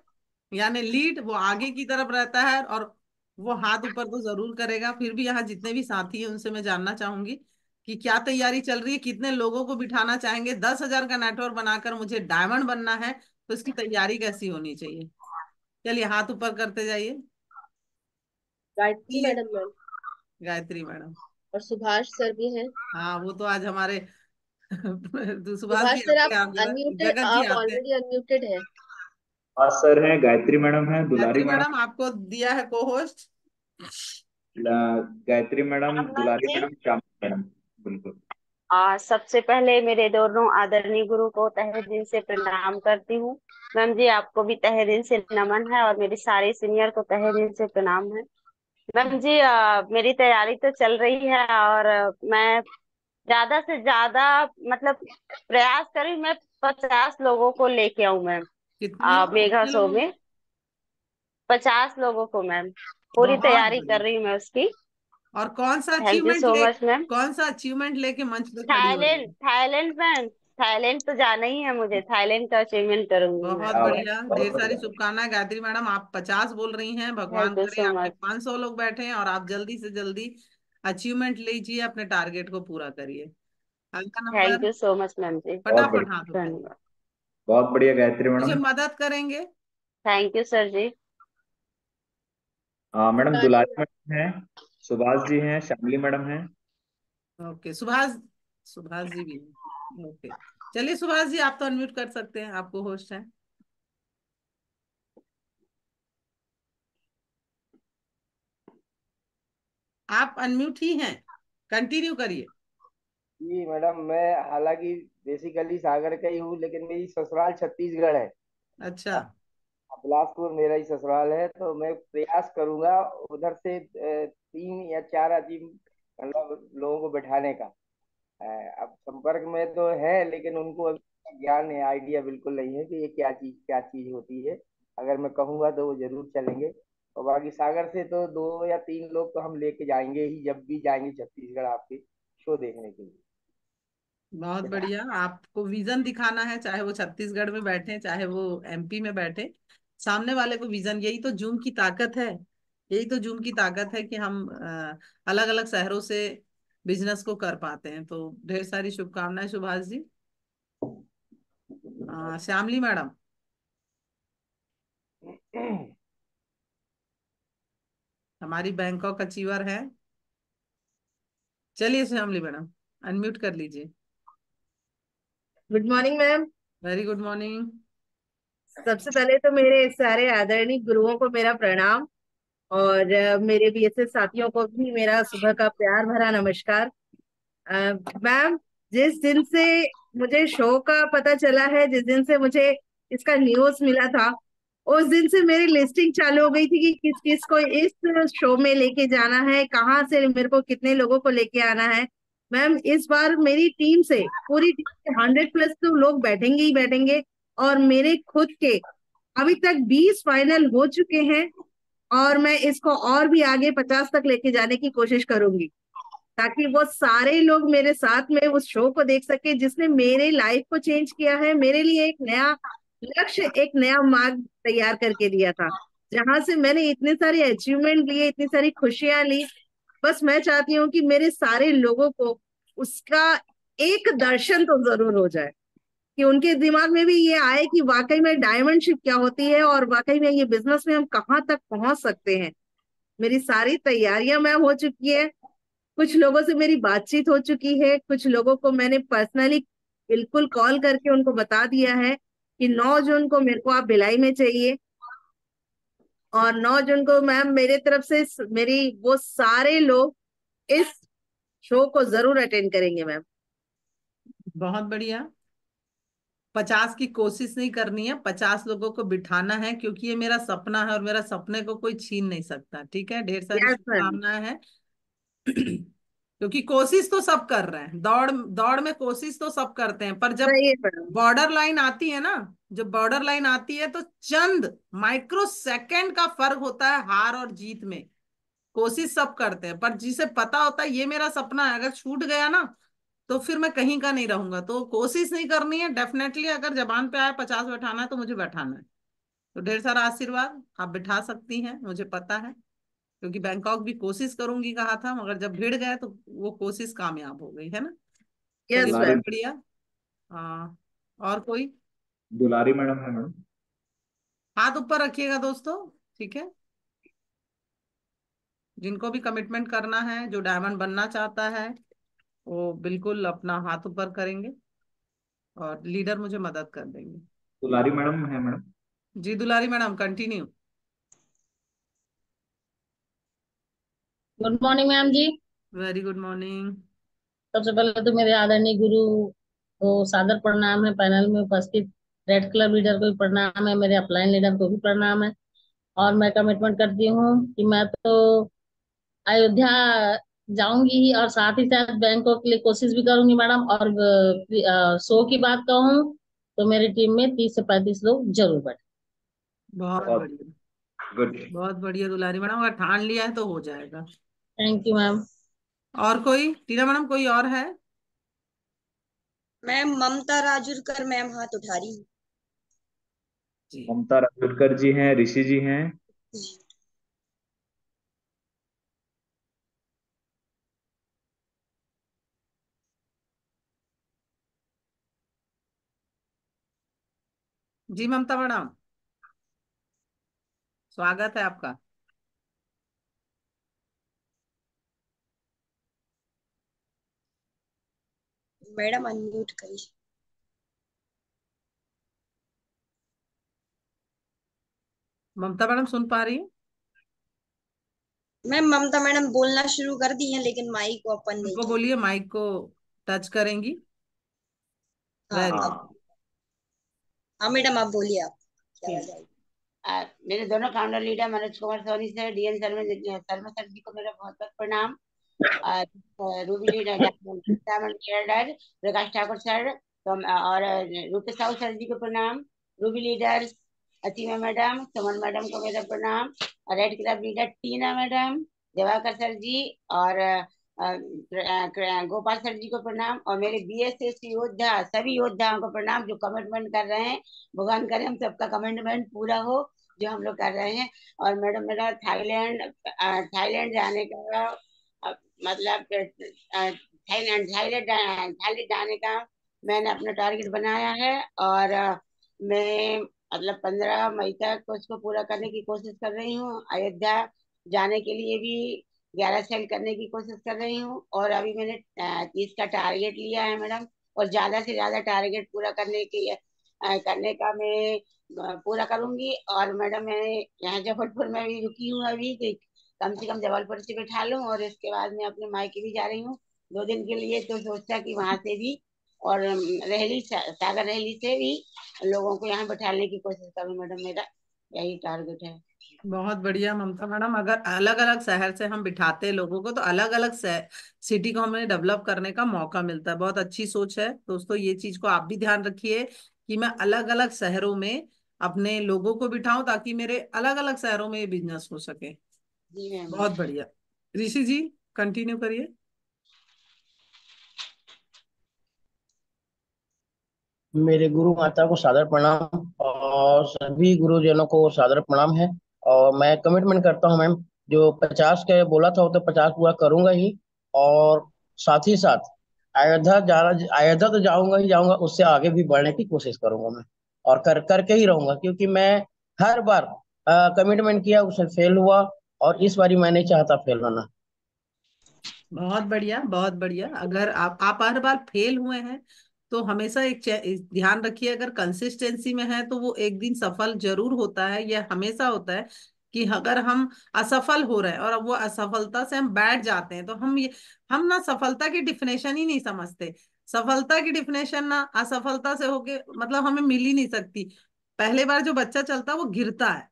यानी लीड वो आगे की तरफ रहता है, और वो हाथ ऊपर तो जरूर करेगा। फिर भी यहाँ जितने भी साथी हैं उनसे मैं जानना चाहूंगी कि क्या तैयारी चल रही है, कितने लोगों को बिठाना चाहेंगे। 10,000 का नेटवर्क बनाकर मुझे डायमंड बनना है, तो इसकी तैयारी कैसी होनी चाहिए। चलिए हाथ ऊपर करते जाइए। गायत्री चलिए, मैडम मैम, गायत्री मैडम। और सुभाष सर भी हैं। हाँ वो तो आज हमारे तो सुभाष सुभाष जी सर आप आते हैं, अनम्यूटेड, जगत जी आप आते हैं। ऑलरेडी अनम्यूटेड है। हाँ सर हैं, गायत्री मैडम है, दुलारी गायत्री मैडम। मैडम आपको दिया है को होस्ट। गायत्री मैडम, मैम दुलारी जी, मैडम, श्याम मैडम। बिल्कुल। सबसे पहले मेरे दोनों आदरणीय गुरु को तहे दिल से प्रणाम करती हूँ। मैम जी आपको भी तहे दिल से नमन है, और मेरे सारे सीनियर को तहे दिल से प्रणाम है। मैम जी मेरी तैयारी तो चल रही है, और मैं ज्यादा से ज्यादा मतलब प्रयास करी मैं 50 लोगों को लेके आऊं मैम। कितने लोग, मेघा कितने शो लोगों में को? 50 लोगों को मैम, पूरी बहुत तैयारी कर बढ़िया। रही हूँ मैं उसकी। और कौन सा थैंक यू अचीवमेंट सो ले, मच मैम। कौन सा अचीवमेंट लेके मंच पे खड़ी हो रही थाईलैंड, है? थाईलैंड मैम, थाईलैंड तो जाना ही है मुझे, थाईलैंड का अचीवमेंट करूंगी मैं। बहुत क्या बात, बढ़िया, ढेर बहुत सारी बढ़िया। शुभकामनाएं गायत्री मैडम। आप 50 बोल रही हैं, भगवान थैंक यू करे सो आपके मच। 500 लोग बैठे हैं और आप जल्दी से जल्दी अचीवमेंट लीजिए, अपने टारगेट को पूरा करिए। आपका thank number, you so much ma'am ji. बहुत फटाफट बढ़िया, हाथ उठाइए। धन्यवाद। बहुत बढ़िया गायत्री मुझे मैडम। मदद करेंगे? Thank you sir ji. Madam Dulari Dulari ma'am, madam हैं, सुभाष जी हैं, श्यामली मैडम हैं। ओके सुभाष, सुभाष जी भी हैं, ओके। चलिए सुभाष जी आप तो अनम्यूट कर सकते हैं, आपको होस्ट है। आप अनम्यूट ही हैं, कंटिन्यू करिए। जी मैडम, मैं हालांकि बेसिकली सागर का ही हूँ, लेकिन मेरी ससुराल छत्तीसगढ़ है। अच्छा। बिलासपुर मेरा ही ससुराल है, तो मैं प्रयास करूंगा उधर से 3 या 4 अजीब मतलब लोगों को बैठाने का। अ, अब संपर्क में तो है, लेकिन उनको अभी ज्ञान है, आइडिया बिल्कुल नहीं है कि ये क्या चीज होती है। अगर मैं कहूँगा तो वो जरूर चलेंगे। और बाकी सागर से तो 2 या 3 लोग तो हम लेके जाएंगे ही, जब भी जाएंगे छत्तीसगढ़ आपके शो देखने के लिए। बहुत बढ़िया, आपको विजन दिखाना है, चाहे वो छत्तीसगढ़ में बैठे चाहे वो एमपी में बैठे, सामने वाले को विजन। यही तो जूम की ताकत है, यही तो जूम की ताकत है कि हम अलग अलग शहरों से बिजनेस को कर पाते हैं। तो ढेर सारी शुभकामनाएं सुभाष जी। श्यामली मैडम, हमारी बैंकॉक अचीवर है। चलिए श्यामली मैडम अनम्यूट कर लीजिए। Good morning ma'am. Very good morning. सबसे पहले तो मेरे सारे आदरणीय गुरुओं को मेरा प्रणाम, और मेरे बीएसएस साथियों को भी मेरा सुबह का प्यार भरा नमस्कार। मैम, जिस दिन से मुझे शो का पता चला है, जिस दिन से मुझे इसका न्यूज मिला था, उस दिन से मेरी लिस्टिंग चालू हो गई थी कि किस किस को इस शो में लेके जाना है, कहाँ से मेरे को कितने लोगों को लेके आना है। मैम इस बार मेरी टीम से, पूरी टीम से 100+ तो लोग बैठेंगे ही बैठेंगे, और मेरे खुद के अभी तक 20 फाइनल हो चुके हैं, और मैं इसको और भी आगे 50 तक लेके जाने की कोशिश करूंगी, ताकि वो सारे लोग मेरे साथ में उस शो को देख सके जिसने मेरे लाइफ को चेंज किया है, मेरे लिए एक नया लक्ष्य, एक नया मार्ग तैयार करके दिया था, जहां से मैंने इतने सारे अचीवमेंट लिए, इतनी सारी खुशियां ली। बस मैं चाहती हूँ कि मेरे सारे लोगों को उसका एक दर्शन तो जरूर हो जाए, कि उनके दिमाग में भी ये आए कि वाकई में डायमंडशिप क्या होती है, और वाकई में ये बिजनेस में हम कहाँ तक पहुंच सकते हैं। मेरी सारी तैयारियां मैम हो चुकी है। कुछ लोगों से मेरी बातचीत हो चुकी है, कुछ लोगों को मैंने पर्सनली बिल्कुल कॉल करके उनको बता दिया है कि 9 जून को मेरे को आप भिलाई में चाहिए। और 9 जून को मैम मेरे तरफ से मेरी वो सारे लोग इस शो को जरूर अटेंड करेंगे मैम। बहुत बढ़िया। 50 की कोशिश नहीं करनी है, 50 लोगों को बिठाना है, क्योंकि ये मेरा सपना है और मेरा सपने को कोई छीन नहीं सकता। ठीक है, ढेर सारी यस मैम। शुभकामनाएं हैं। क्योंकि कोशिश तो सब कर रहे हैं, दौड़ दौड़ में कोशिश तो सब करते हैं, पर जब सही है मैडम। बॉर्डर लाइन आती है ना, जब बॉर्डर लाइन आती है तो चंद माइक्रो सेकंड का फर्क होता है हार और जीत में। कोशिश सब करते हैं, पर जिसे पता होता है ये मेरा सपना है, अगर छूट गया ना तो फिर मैं कहीं का नहीं रहूंगा। तो कोशिश नहीं करनी है, डेफिनेटली अगर जबान पे आए 50 बैठाना है तो मुझे बैठाना है। तो ढेर सारा आशीर्वाद, आप बिठा सकती हैं, मुझे पता है, क्योंकि बैंकॉक भी कोशिश करूंगी कहा था, मगर जब भिड़ गए तो वो कोशिश कामयाब हो गई है ना। चलिए यस बहुत दुलारी मैम। बढ़िया। हाँ, और कोई? दुलारी मैडम है मैडम। हाथ ऊपर रखिएगा दोस्तों। ठीक है, जिनको भी कमिटमेंट करना है, जो डायमंड बनना चाहता है, वो बिल्कुल अपना हाथ ऊपर करेंगे और लीडर मुझे मदद कर देंगे। दुलारी मैडम है मैडम। जी Dulari madam, continue. Good morning ma'am ji. Very good morning. सबसे पहले तो मेरे आदरणीय गुरु को सादर प्रणाम है। पैनल में उपस्थित रेड क्लब लीडर को भी प्रणाम है, मेरे अपलाइन लीडर को भी प्रणाम है। और मैं कमिटमेंट करती हूँ कि मैं तो अयोध्या जाऊंगी ही, और साथ ही साथ बैंकॉक के लिए कोशिश भी करूंगी मैडम। और शो की बात कहूँ तो मेरी टीम में 30 से 35 लोग जरूर बैठे। बहुत बहुत बढ़िया। गुड। बहुत बढ़िया दुलारी मैडम, अगर ठान लिया है तो हो जाएगा। Thank you ma'am. और कोई? टीना मैडम, कोई और है? मैम ममता राजुरकर मैम हाथ उठा रही है। जी। ममता राजूरकर जी हैं, ऋषि जी हैं। जी ममता मैडम, स्वागत है आपका। मैडम अनम्यूट करिए। ममता मैडम सुन पा रही हैं? मैम ममता मैडम बोलना शुरू कर दी है, लेकिन माइक को ओपन नहीं उनको की। बोलिए माइक को टच करेंगी। हाँ वेरी अब। हाँ। हाँ मैडम आप बोलिए, आप क्या गुड। आवाज आई। मेरे दोनों founder leader Manoj Kumar Soni sir, D N Sharma sir ji को मेरा बहुत बहुत प्रणाम। और ruby leader diamond leader Prakash Thakur sir, तो और रूपेश साहू सर जी को प्रणाम। Ruby leader Asima madam, Suman madam को मेरा प्रणाम। और red club leader Tina madam, Diwakar sir ji, और गोपाल सर जी को प्रणाम। और मेरे बीएसएस योद्धा, सभी योद्धाओं को प्रणाम जो कमिटमेंट कर रहे हैं। भगवान करे हम सबका कमिटमेंट पूरा हो जो हम लोग कर रहे हैं। और मैडम मेरा थाईलैंड थाईलैंड जाने का मतलब थाईलैंड थाईलैंड थाईलैंड जाने का मैंने अपना टारगेट बनाया है। और मैं मतलब 15 मई तक उसको पूरा करने की कोशिश कर रही हूँ। अयोध्या जाने के लिए भी 11 सेल करने की कोशिश कर रही हूँ। और अभी मैंने 30 का टारगेट लिया है मैडम। और ज्यादा से ज्यादा टारगेट पूरा करने का मैं पूरा करूंगी। और मैडम मैं यहाँ जबलपुर में भी रुकी हूँ अभी, कि कम से कम जबलपुर से बैठा लूं। और इसके बाद मैं अपने मायके भी जा रही हूँ 2 दिन के लिए। तो सोचा कि वहां से भी और सागर रैली से भी लोगों को यहाँ बैठाने की कोशिश करूँ मैडम, मेरा यही टारगेट है। बहुत बढ़िया ममता मैडम, अगर अलग अलग शहर से हम बिठाते लोगों को तो अलग अलग सिटी को हमें डेवलप करने का मौका मिलता है। बहुत अच्छी सोच है दोस्तों, ये चीज को आप भी ध्यान रखिए कि मैं अलग अलग शहरों में अपने लोगों को बिठाऊं, ताकि मेरे अलग अलग शहरों में ये बिजनेस हो सके। जी मैम। बहुत बढ़िया। ऋषि जी, कंटिन्यू करिए। मेरे गुरु माता को सादर प्रणाम और सभी गुरुजनों को सादर प्रणाम है। और मैं कमिटमेंट करता हूँ मैम, जो 50 के बोला था वो तो 50 पूरा करूंगा ही। और साथ ही साथ अयोध्या तो जाऊंगा ही जाऊंगा, उससे आगे भी बढ़ने की कोशिश करूंगा मैं। और करके ही रहूंगा, क्योंकि मैं हर बार कमिटमेंट किया, उसे फेल हुआ। और इस बारी मैं नहीं चाहता फेल होना। बहुत बढ़िया, बहुत बढ़िया। अगर आप हर बार फेल हुए हैं तो हमेशा ध्यान रखिए, अगर कंसिस्टेंसी में है तो वो एक दिन सफल जरूर होता है। यह हमेशा होता है कि अगर हम असफल हो रहे हैं और अब वो असफलता से हम बैठ जाते हैं तो हम ना सफलता की डिफिनेशन ही नहीं समझते। सफलता की डिफिनेशन ना असफलता से होके मतलब हमें मिल ही नहीं सकती। पहले बार जो बच्चा चलता है वो गिरता है,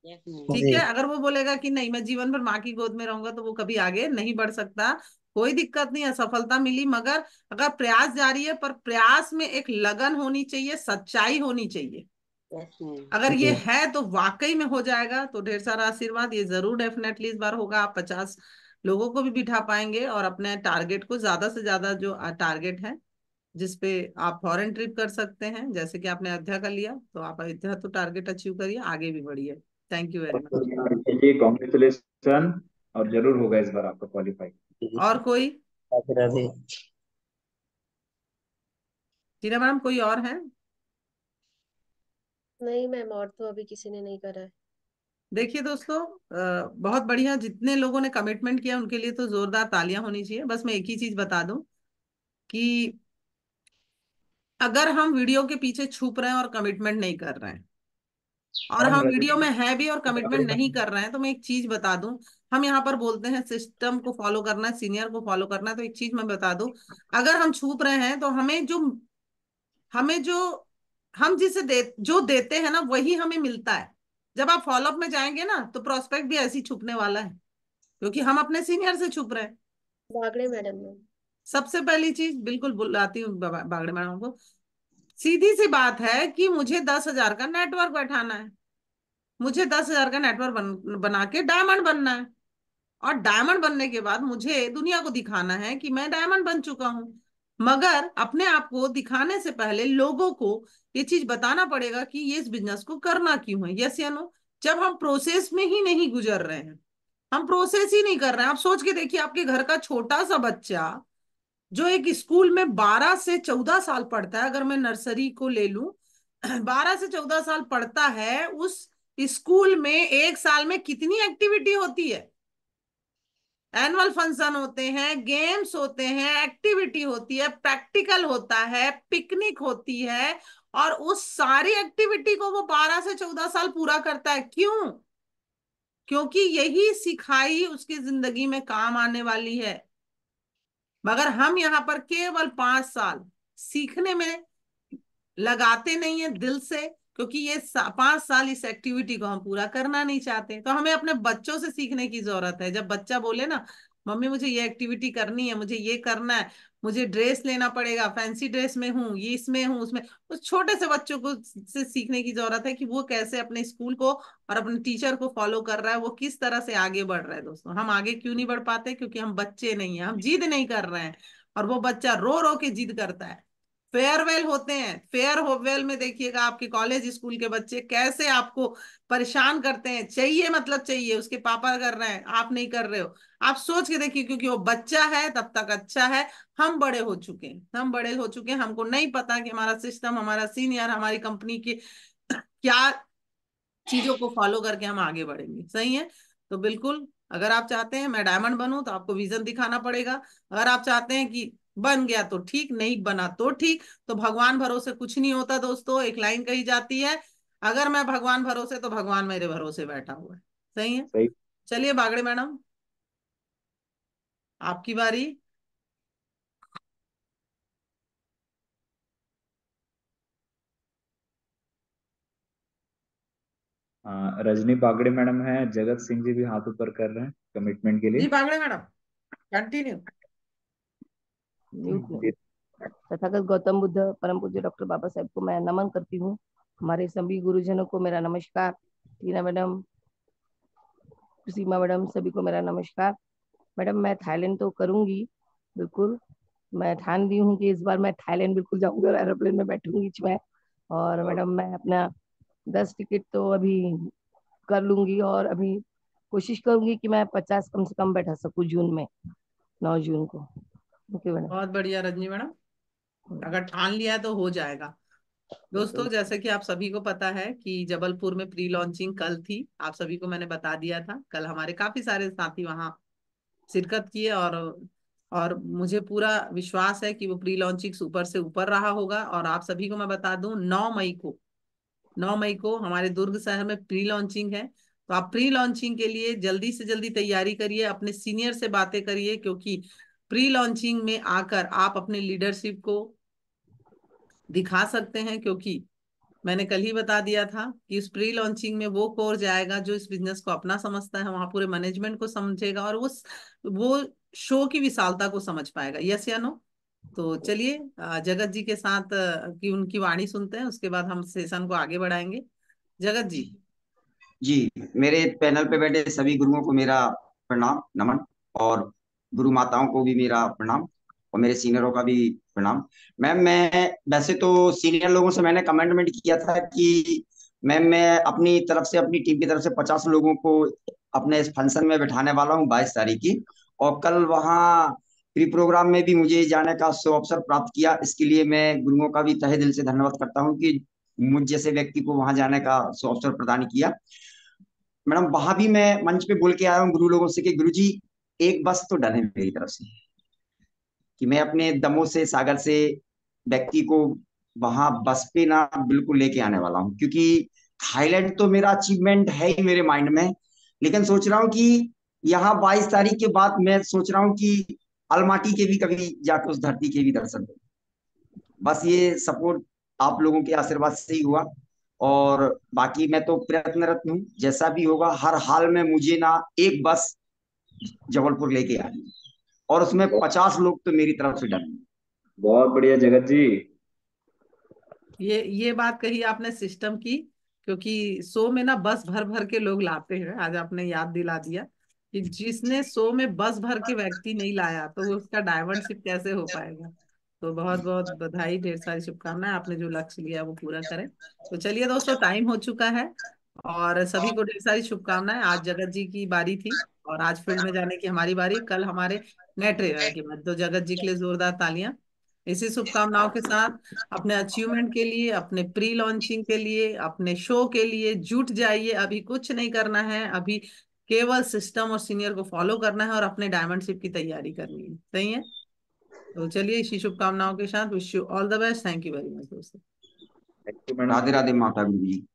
ठीक जी। है। अगर वो बोलेगा कि नहीं मैं जीवन भर माँ की गोद में रहूंगा तो वो कभी आगे नहीं बढ़ सकता। कोई दिक्कत नहीं है, सफलता मिली, मगर अगर प्रयास जारी है, पर प्रयास में एक लगन होनी चाहिए, सच्चाई होनी चाहिए। अगर ये जी। है तो वाकई में हो जाएगा। तो ढेर सारा आशीर्वाद, ये जरूर डेफिनेटली इस बार होगा। आप 50 लोगों को भी बिठा पाएंगे और अपने टारगेट को ज्यादा से ज्यादा, जो टारगेट है जिसपे आप फॉरेन ट्रिप कर सकते हैं, जैसे कि आपने अयोध्या का लिया, तो आप अयोध्या तो टारगेट अचीव करिए, आगे भी बढ़िए। Thank you very much. चलिए, कॉन्ग्रेचुलेशन। और जरूर होगा इस बार आपका क्वालिफाई। और कोई? राधे राधे। टीना मैडम कोई और है? नहीं मैम, और तो अभी किसी ने नहीं करा है। देखिए दोस्तों, बहुत बढ़िया, जितने लोगों ने कमिटमेंट किया उनके लिए तो जोरदार तालियां होनी चाहिए। बस मैं एक ही चीज बता दूं कि अगर हम वीडियो के पीछे छुप रहे हैं और कमिटमेंट नहीं कर रहे हैं, और मैडम हम वीडियो रजनी में है भी और बागड़ी कमिटमेंट नहीं मैडम। कर रहे हैं, तो मैं एक चीज बता दूं। हम यहाँ पर बोलते हैं सिस्टम को फॉलो करना है, सीनियर को फॉलो करना है, तो एक चीज मैं बता दूं, अगर हम छुप रहे हैं तो हमें जो हम जिसे जो देते हैं ना वही हमें मिलता है। जब आप फॉलोअप में जाएंगे ना तो प्रोस्पेक्ट भी ऐसे ही छुपने वाला है, क्योंकि हम अपने सीनियर से छुप रहे हैं। बागड़े मैडम में। सबसे पहली चीज बिल्कुल बुलाती हूँ बागड़े मैडम को, सीधी सी बात है कि मुझे 10,000 का नेटवर्क बैठाना है, मुझे 10,000 का नेटवर्क बना के डायमंड बनना है। और डायमंड बनने के बाद मुझे दुनिया को दिखाना है कि मैं डायमंड बन चुका हूं। मगर अपने आप को दिखाने से पहले लोगों को ये चीज बताना पड़ेगा कि ये इस बिजनेस को करना क्यों है, यस या नो। जब हम प्रोसेस में ही नहीं गुजर रहे हैं, हम प्रोसेस ही नहीं कर रहे हैं। आप सोच के देखिए, आपके घर का छोटा सा बच्चा जो एक स्कूल में 12 से 14 साल पढ़ता है, अगर मैं नर्सरी को ले लूं, 12 से 14 साल पढ़ता है, उस स्कूल में एक साल में कितनी एक्टिविटी होती है? एनुअल फंक्शन होते हैं, गेम्स होते हैं, एक्टिविटी होती है, प्रैक्टिकल होता है, पिकनिक होती है। और उस सारी एक्टिविटी को वो 12 से 14 साल पूरा करता है। क्यों? क्योंकि यही सिखाई उसकी जिंदगी में काम आने वाली है। मगर हम यहाँ पर केवल 5 साल सीखने में लगाते नहीं है दिल से, क्योंकि ये 5 साल इस एक्टिविटी को हम पूरा करना नहीं चाहते। तो हमें अपने बच्चों से सीखने की जरूरत है। जब बच्चा बोले ना मम्मी मुझे ये एक्टिविटी करनी है, मुझे ये करना है, मुझे ड्रेस लेना पड़ेगा, फैंसी ड्रेस में हूँ, ये इसमें हूँ, उसमें, उस छोटे से बच्चों को से सीखने की जरूरत है कि वो कैसे अपने स्कूल को और अपने टीचर को फॉलो कर रहा है, वो किस तरह से आगे बढ़ रहा है। दोस्तों, हम आगे क्यों नहीं बढ़ पाते? क्योंकि हम बच्चे नहीं है, हम जिद नहीं कर रहे हैं। और वो बच्चा रो रो के जिद करता है। फेयरवेल होते हैं, फेयरवेल में देखिएगा आपके कॉलेज स्कूल के बच्चे कैसे आपको परेशान करते हैं, चाहिए मतलब चाहिए, उसके पापा कर रहे हैं आप नहीं कर रहे हो। आप सोच के देखिए, क्योंकि वो बच्चा है तब तक अच्छा है। हम बड़े हो चुके हैं, हम बड़े हो चुके हैं, हमको नहीं पता कि हमारा सिस्टम, हमारा सीनियर, हमारी कंपनी के क्या चीजों को फॉलो करके हम आगे बढ़ेंगे। सही है? तो बिल्कुल, अगर आप चाहते हैं मैं डायमंड बनूं तो आपको विजन दिखाना पड़ेगा। अगर आप चाहते हैं कि बन गया तो ठीक, नहीं बना तो ठीक। तो भगवान भरोसे कुछ नहीं होता दोस्तों, एक लाइन कही जाती है, अगर मैं भगवान भरोसे तो भगवान मेरे भरोसे बैठा हुआ है। सही है? सही। चलिए बागड़े मैडम, आपकी बारी। रजनी बागड़ी मैडम है, जगत सिंह जी भी हाथ ऊपर कर रहे हैं कमिटमेंट के जी लिए। Bagde madam, continue. म्यूट में। जी। तथागत गौतम बुद्ध परम पूज्य डॉक्टर बाबा साहेब को मैं नमन करती हूँ। हमारे सभी गुरुजनों को मेरा नमस्कार। टीना मैडम, सीमा मैडम, सभी को मेरा नमस्कार। मैडम, मैं थाईलैंड तो करूंगी, बिल्कुल। मैं ठान दी हूँ कि इस बार मैं थाईलैंड बिल्कुल जाऊंगी और एरोप्लेन में बैठूंगी मैं। और मैडम, मैं अपना 10 टिकट तो अभी कर लूंगी, और अभी कोशिश करूंगी कि मैं 50 कम से कम बैठा सकूं जून में, 9 जून को। Okay madam. बहुत बढ़िया रजनी मैडम, अगर ठान लिया है तो हो जाएगा। दोस्तों, जैसे कि आप सभी को पता है कि जबलपुर में प्री लॉन्चिंग कल थी। आप सभी को मैंने बता दिया था। कल हमारे काफी सारे साथी वहां शिरकत किए और मुझे पूरा विश्वास है कि वो प्री लॉन्चिंग ऊपर से ऊपर रहा होगा। और आप सभी को मैं बता दूं, 9 मई को हमारे दुर्ग शहर में प्री लॉन्चिंग है। तो आप प्री लॉन्चिंग के लिए जल्दी से जल्दी तैयारी करिए, अपने सीनियर से बातें करिए, क्योंकि प्री लॉन्चिंग में आकर आप अपने लीडरशिप को दिखा सकते हैं। क्योंकि मैंने कल ही बता दिया था कि इस प्री लॉन्चिंग में वो कोर जाएगा जो इस बिजनेस को अपना समझता है, वहां पूरे मैनेजमेंट को समझेगा और वो शो की विशालता को समझ पाएगा। यस या नो? तो चलिए जगत जी के साथ की उनकी वाणी सुनते हैं, उसके बाद हम सेशन को आगे बढ़ाएंगे। जगत जी। जी, मेरे पैनल पे बैठे सभी गुरुओं को मेरा प्रणाम नमन, और गुरु माताओं को भी मेरा प्रणाम, और मेरे सीनियरों का भी प्रणाम। मैम, मैं वैसे तो सीनियर लोगों से मैंने कमेंटमेंट किया था कि मैम मैं अपनी तरफ से, अपनी टीम की तरफ से 50 लोगों को अपने इस फंक्शन में बैठाने वाला हूँ 22 तारीख की। और कल वहाँ प्री प्रोग्राम में भी मुझे जाने का अवसर प्राप्त किया। इसके लिए मैं गुरुओं का भी तहे दिल से धन्यवाद करता हूँ कि मुझ जैसे व्यक्ति को वहां जाने का अवसर प्रदान किया। मैडम, वहां भी मैं मंच पे बोल के आया हूँ गुरु लोगों से कि गुरु जी, एक बस तो डन है मेरी तरफ से, कि मैं अपने दमों से, सागर से व्यक्ति को वहां बस पे ना बिल्कुल लेके आने वाला हूँ। क्योंकि थाईलैंड तो मेरा अचीवमेंट है ही मेरे माइंड में, लेकिन सोच रहा हूँ कि यहाँ 22 तारीख के बाद मैं सोच रहा हूँ कि अलमाटी के भी कभी जाकर उस धरती के भी दर्शन दूं। बस ये सपोर्ट आप लोगों के आशीर्वाद से ही हुआ। और बाकी मैं तो प्रयत्नरत हूँ, जैसा भी होगा हर हाल में मुझे ना एक बस जबलपुर लेके आनी है, और उसमें 50 लोग तो मेरी तरफ से डन है। बहुत बढ़िया जगत जी। ये बात कही आपने सिस्टम की, क्योंकि शो में ना बस भर भर के लोग लाते हैं। आज आपने याद दिला दिया कि जिसने शो में बस भर के व्यक्ति नहीं लाया तो वो उसका डायमंडशिप कैसे हो पाएगा। तो बहुत बहुत बधाई, ढेर सारी शुभकामनाएं। आपने जो लक्ष्य लिया वो पूरा करें। तो चलिए दोस्तों, टाइम हो चुका है और सभी को ढेर सारी शुभकामनाएं। आज जगत जी की बारी थी और आज फील्ड में जाने की हमारी बारी, कल हमारे नए ट्रेनर की बारी। तो जगत जी के लिए जोरदार तालियां। इसी शुभकामनाओं के साथ अपने अचीवमेंट के लिए, अपने प्री लॉन्चिंग के लिए, अपने शो के लिए जुट जाइए। अभी कुछ नहीं करना है, अभी केवल सिस्टम और सीनियर को फॉलो करना है और अपने डायमंडशिप की तैयारी करनी है। सही है? तो चलिए इसी शुभकामनाओं के साथ wish you all the best. Thank you very much दोस्तों। Thank you madam. Radhe Radhe माता गुरु जी।